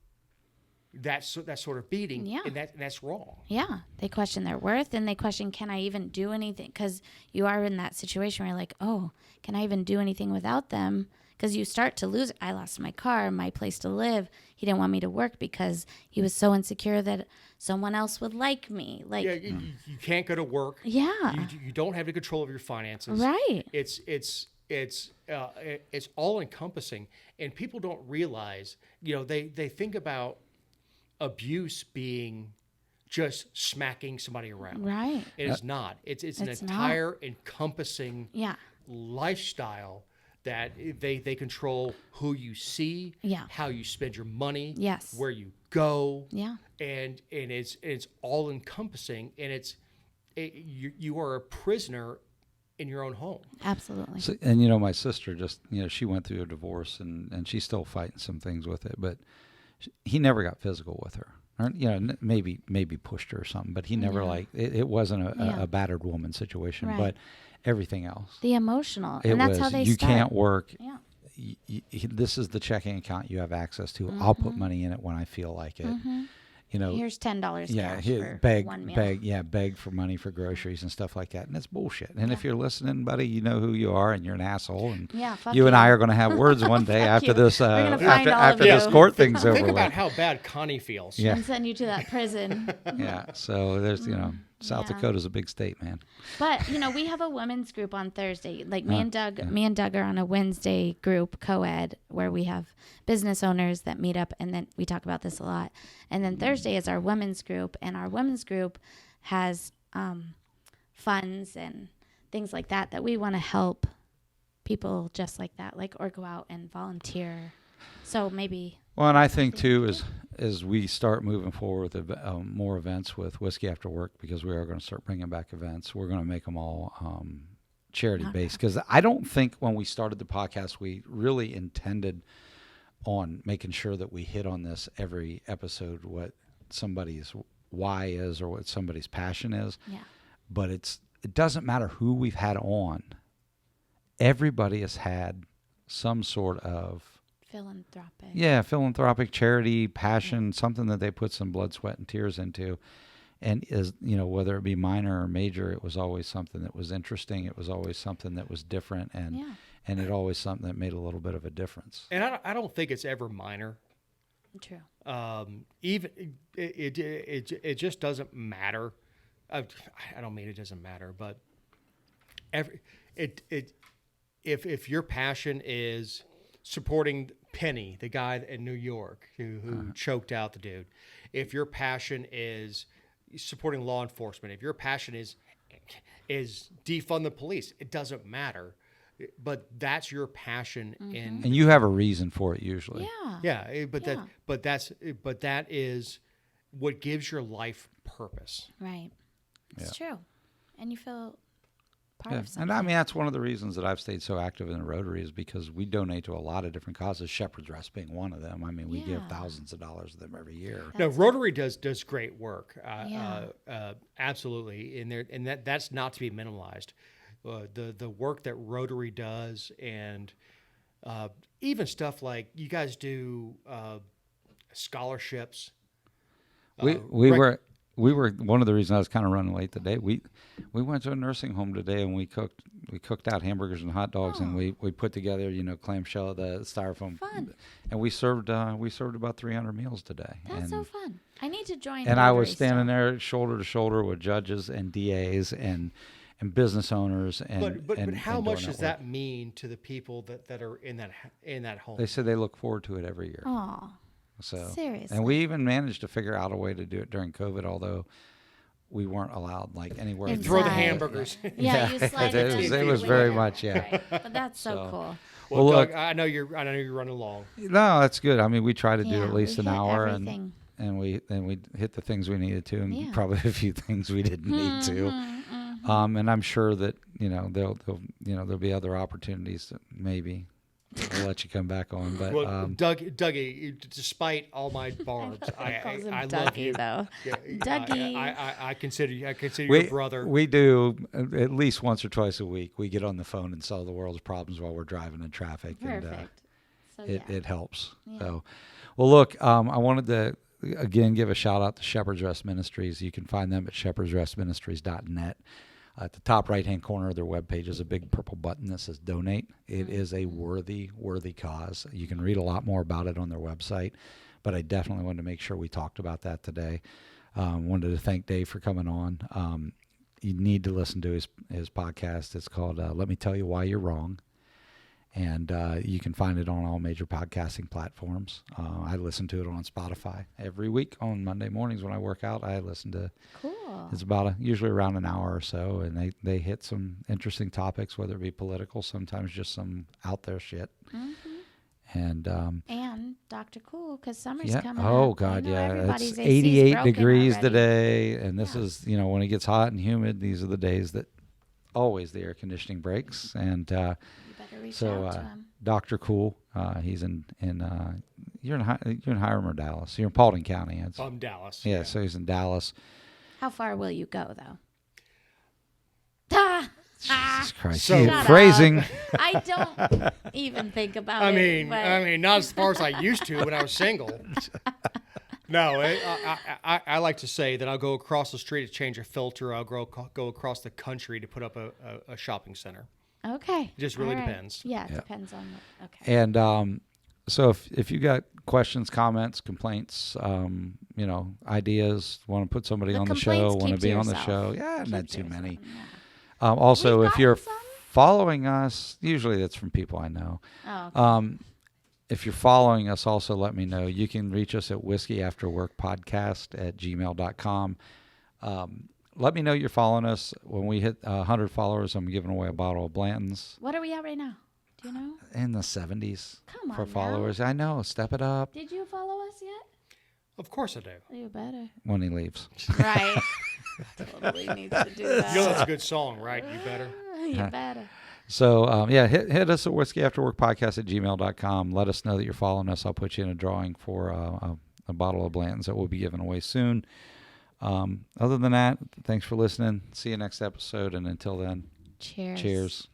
Speaker 3: that sort of beating.
Speaker 2: Yeah.
Speaker 3: And that's wrong.
Speaker 2: Yeah. They question their worth, and they question, can I even do anything? Because you are in that situation where you're like, oh, can I even do anything without them? Because you start to lose. I lost my car, my place to live. He didn't want me to work because he was so insecure that someone else would like me. Like,
Speaker 3: Yeah, you can't go to work.
Speaker 2: yeah.
Speaker 3: You don't have the control of your finances.
Speaker 2: Right.
Speaker 3: It's all encompassing, and people don't realize. They think about abuse being just smacking somebody around.
Speaker 2: Right.
Speaker 3: It is not. It's an
Speaker 2: It's not.
Speaker 3: entire encompassing
Speaker 2: Yeah.
Speaker 3: lifestyle that they control who you see,
Speaker 2: Yeah.
Speaker 3: how you spend your money,
Speaker 2: Yes.
Speaker 3: where you go,
Speaker 2: Yeah.
Speaker 3: and it's all encompassing, and you are a prisoner in your own home.
Speaker 2: Absolutely.
Speaker 1: So, and my sister just, she went through a divorce and she's still fighting some things with it, but he never got physical with her. Or, maybe pushed her or something, but he never it wasn't
Speaker 2: Yeah.
Speaker 1: a battered woman situation,
Speaker 2: Right.
Speaker 1: but everything else.
Speaker 2: The emotional.
Speaker 1: It
Speaker 2: And that's
Speaker 1: was,
Speaker 2: how they
Speaker 1: you
Speaker 2: start.
Speaker 1: can't work.
Speaker 2: Yeah.
Speaker 1: This is the checking account you have access to. I'll put money in it when I feel like it.
Speaker 2: Here's $10
Speaker 1: Yeah,
Speaker 2: cash
Speaker 1: here,
Speaker 2: for one meal.
Speaker 1: beg for money for groceries and stuff like that, and it's bullshit. And if you're listening, buddy, you know who you are, and you're an asshole. And
Speaker 2: Yeah, fuck
Speaker 1: you and I
Speaker 2: you.
Speaker 1: are going to have words one day after
Speaker 2: you.
Speaker 1: this.
Speaker 2: We're gonna find all
Speaker 1: After
Speaker 2: of
Speaker 1: this
Speaker 2: you.
Speaker 1: court thing's over
Speaker 3: Think
Speaker 1: with.
Speaker 3: about how bad Connie feels.
Speaker 1: Yeah.
Speaker 2: And send you to that prison.
Speaker 1: Yeah. So there's South
Speaker 2: Yeah.
Speaker 1: Dakota's a big state, man.
Speaker 2: But we have a women's group on Thursday. Like me and Doug are on a Wednesday group, co-ed, where we have business owners that meet up, and then we talk about this a lot. And then Thursday is our women's group, and our women's group has funds and things like that we want to help people just like that, or go out and volunteer. So maybe.
Speaker 1: Well, and I think too as we start moving forward with more events with Whiskey After Work, because we are going to start bringing back events. We're going to make them all charity based, because I don't think when we started the podcast we really intended on making sure that we hit on this every episode, what somebody's why is or what somebody's passion is.
Speaker 2: Yeah.
Speaker 1: But it doesn't matter who we've had on. Everybody has had some sort of philanthropic charity, passion, something that they put some blood, sweat, and tears into. And whether it be minor or major, it was always something that was interesting. It was always something that was different, and it always something that made a little bit of a difference.
Speaker 3: And I don't think it's ever minor.
Speaker 2: True.
Speaker 3: Even it just doesn't matter. I don't mean it doesn't matter, but if your passion is supporting Penny, the guy in New York who choked out the dude, if your passion is supporting law enforcement, if your passion is defund the police, it doesn't matter. but that's your passion in.
Speaker 1: And you have a reason for it usually.
Speaker 2: Yeah.
Speaker 3: Yeah, but
Speaker 2: Yeah.
Speaker 3: that is what gives your life purpose.
Speaker 2: Right. It's true. And you feel part
Speaker 1: Yeah.
Speaker 2: of something.
Speaker 1: And I mean, that's one of the reasons that I've stayed so active in the Rotary is because we donate to a lot of different causes, Shepherd's Rest being one of them. I mean, we give
Speaker 2: Yeah.
Speaker 1: thousands of dollars to them every year.
Speaker 3: No,
Speaker 2: That's
Speaker 3: Rotary does great work.
Speaker 2: Yeah.
Speaker 3: Absolutely, and that's not to be minimalized. The work that Rotary does, and even stuff like you guys do scholarships.
Speaker 1: We were one of the reasons I was kind of running late today. We went to a nursing home today and we cooked out hamburgers and hot dogs and we put together clamshell, the styrofoam,
Speaker 2: Fun.
Speaker 1: and we served about 300 meals today.
Speaker 2: That's
Speaker 1: and,
Speaker 2: so fun. I need to join.
Speaker 1: And I was
Speaker 2: Rotary
Speaker 1: standing
Speaker 2: still.
Speaker 1: there shoulder to shoulder with judges and DAs and business owners and
Speaker 3: But
Speaker 1: and,
Speaker 3: how
Speaker 1: and
Speaker 3: much
Speaker 1: doing
Speaker 3: does
Speaker 1: work.
Speaker 3: that mean to the people that are in that home?
Speaker 1: They said they look forward to it every year.
Speaker 2: Aw.
Speaker 1: So
Speaker 2: Seriously.
Speaker 1: and we even managed to figure out a way to do it during COVID, although we weren't allowed like anywhere.
Speaker 2: Inside.
Speaker 3: Throw the hamburgers.
Speaker 2: Yeah, you slide
Speaker 1: it was, it was very much
Speaker 2: Right. But that's so
Speaker 1: So-
Speaker 2: cool.
Speaker 3: Well,
Speaker 1: Well,
Speaker 3: Doug,
Speaker 1: look-
Speaker 3: I know you're running long.
Speaker 1: No, that's good. I mean, we try to do
Speaker 2: Yeah,
Speaker 1: at least
Speaker 2: we
Speaker 1: an
Speaker 2: hit
Speaker 1: hour,
Speaker 2: everything.
Speaker 1: and we hit the things we needed to, and
Speaker 2: Yeah.
Speaker 1: probably a few things we didn't need to. And I'm sure that there'll be other opportunities that maybe we'll let you come back on. But
Speaker 3: Well, Dougie, despite all my barbs,
Speaker 2: Calls him
Speaker 3: I love
Speaker 2: Dougie,
Speaker 3: you.
Speaker 2: though.
Speaker 3: Yeah,
Speaker 2: Dougie.
Speaker 3: I consider you
Speaker 1: we
Speaker 3: your brother.
Speaker 1: we do at least once or twice a week. We get on the phone and solve the world's problems while we're driving in traffic, and
Speaker 2: Perfect. So
Speaker 1: it helps.
Speaker 2: Yeah.
Speaker 1: So, well, look, I wanted to again give a shout out to Shepherd's Rest Ministries. You can find them at shepherdsrestministries.net. At the top right-hand corner of their webpage is a big purple button that says Donate. It is a worthy cause. You can read a lot more about it on their website, but I definitely wanted to make sure we talked about that today. Wanted to thank Dave for coming on. You need to listen to his podcast. It's called Let Me Tell You Why You're Wrong. And you can find it on all major podcasting platforms. I listen to it on Spotify every week on Monday mornings when I work out. I listen to
Speaker 2: Cool.
Speaker 1: it's about usually around an hour or so, and they hit some interesting topics, whether it be political, sometimes just some out there shit. And
Speaker 2: And Dr. Cool, because summer's
Speaker 1: yeah,
Speaker 2: coming
Speaker 1: oh
Speaker 2: up.
Speaker 1: God,
Speaker 2: You know,
Speaker 1: yeah,
Speaker 2: everybody's
Speaker 1: it's
Speaker 2: AC is
Speaker 1: 88
Speaker 2: broken
Speaker 1: degrees
Speaker 2: already.
Speaker 1: today, and this
Speaker 2: Yeah.
Speaker 1: is when it gets hot and humid. These are the days that always the air conditioning breaks, and
Speaker 2: You better reach
Speaker 1: so
Speaker 2: out to him.
Speaker 1: Dr. Cool, he's in you're in Hiram or Dallas. You're in Paulding County.
Speaker 3: Dallas.
Speaker 1: Yeah, so he's in Dallas.
Speaker 2: How far will you go, though? Ah!
Speaker 1: Jesus Christ,
Speaker 3: So-
Speaker 1: you
Speaker 2: Shut
Speaker 1: phrasing.
Speaker 2: up. I don't even think about
Speaker 3: I
Speaker 2: it.
Speaker 3: mean,
Speaker 2: but-
Speaker 3: not as far as I used to when I was single. No, I like to say that I'll go across the street to change a filter. I'll go across the country to put up a shopping center.
Speaker 2: Okay.
Speaker 3: It just really
Speaker 2: All right.
Speaker 3: depends.
Speaker 2: Yeah, it
Speaker 1: Yeah.
Speaker 2: depends on what. Okay.
Speaker 1: And so if you got questions, comments, complaints, ideas, want to put somebody
Speaker 2: The
Speaker 1: on the show,
Speaker 2: complaints
Speaker 1: want to
Speaker 2: keep
Speaker 1: be
Speaker 2: to
Speaker 1: on the
Speaker 2: yourself.
Speaker 1: show,
Speaker 2: Keep
Speaker 1: not
Speaker 2: to
Speaker 1: too
Speaker 2: yourself,
Speaker 1: many.
Speaker 2: yeah.
Speaker 1: Also,
Speaker 2: We've
Speaker 1: if you're
Speaker 2: gotten some?
Speaker 1: following us, usually that's from people I know.
Speaker 2: Oh, okay.
Speaker 1: If you're following us, also let me know. You can reach us at whiskeyafterworkpodcast@gmail.com. Let me know you're following us. When we hit 100 followers, I'm giving away a bottle of Blanton's
Speaker 2: What are we at right now? Do you know?
Speaker 1: in the 70s
Speaker 2: Come
Speaker 1: for
Speaker 2: on now.
Speaker 1: followers. I know. Step it up
Speaker 2: Did you follow us yet?
Speaker 3: Of course I do.
Speaker 2: You better.
Speaker 1: when he leaves.
Speaker 2: Right. Totally needs to do that.
Speaker 3: You know that's a good song, right? You better.
Speaker 2: You better.
Speaker 1: So, hit us at whiskeyafterworkpodcast@gmail.com. Let us know that you're following us. I'll put you in a drawing for a bottle of Blanton's that will be given away soon. Other than that, thanks for listening. See you next episode. And until then,
Speaker 2: Cheers.
Speaker 1: cheers.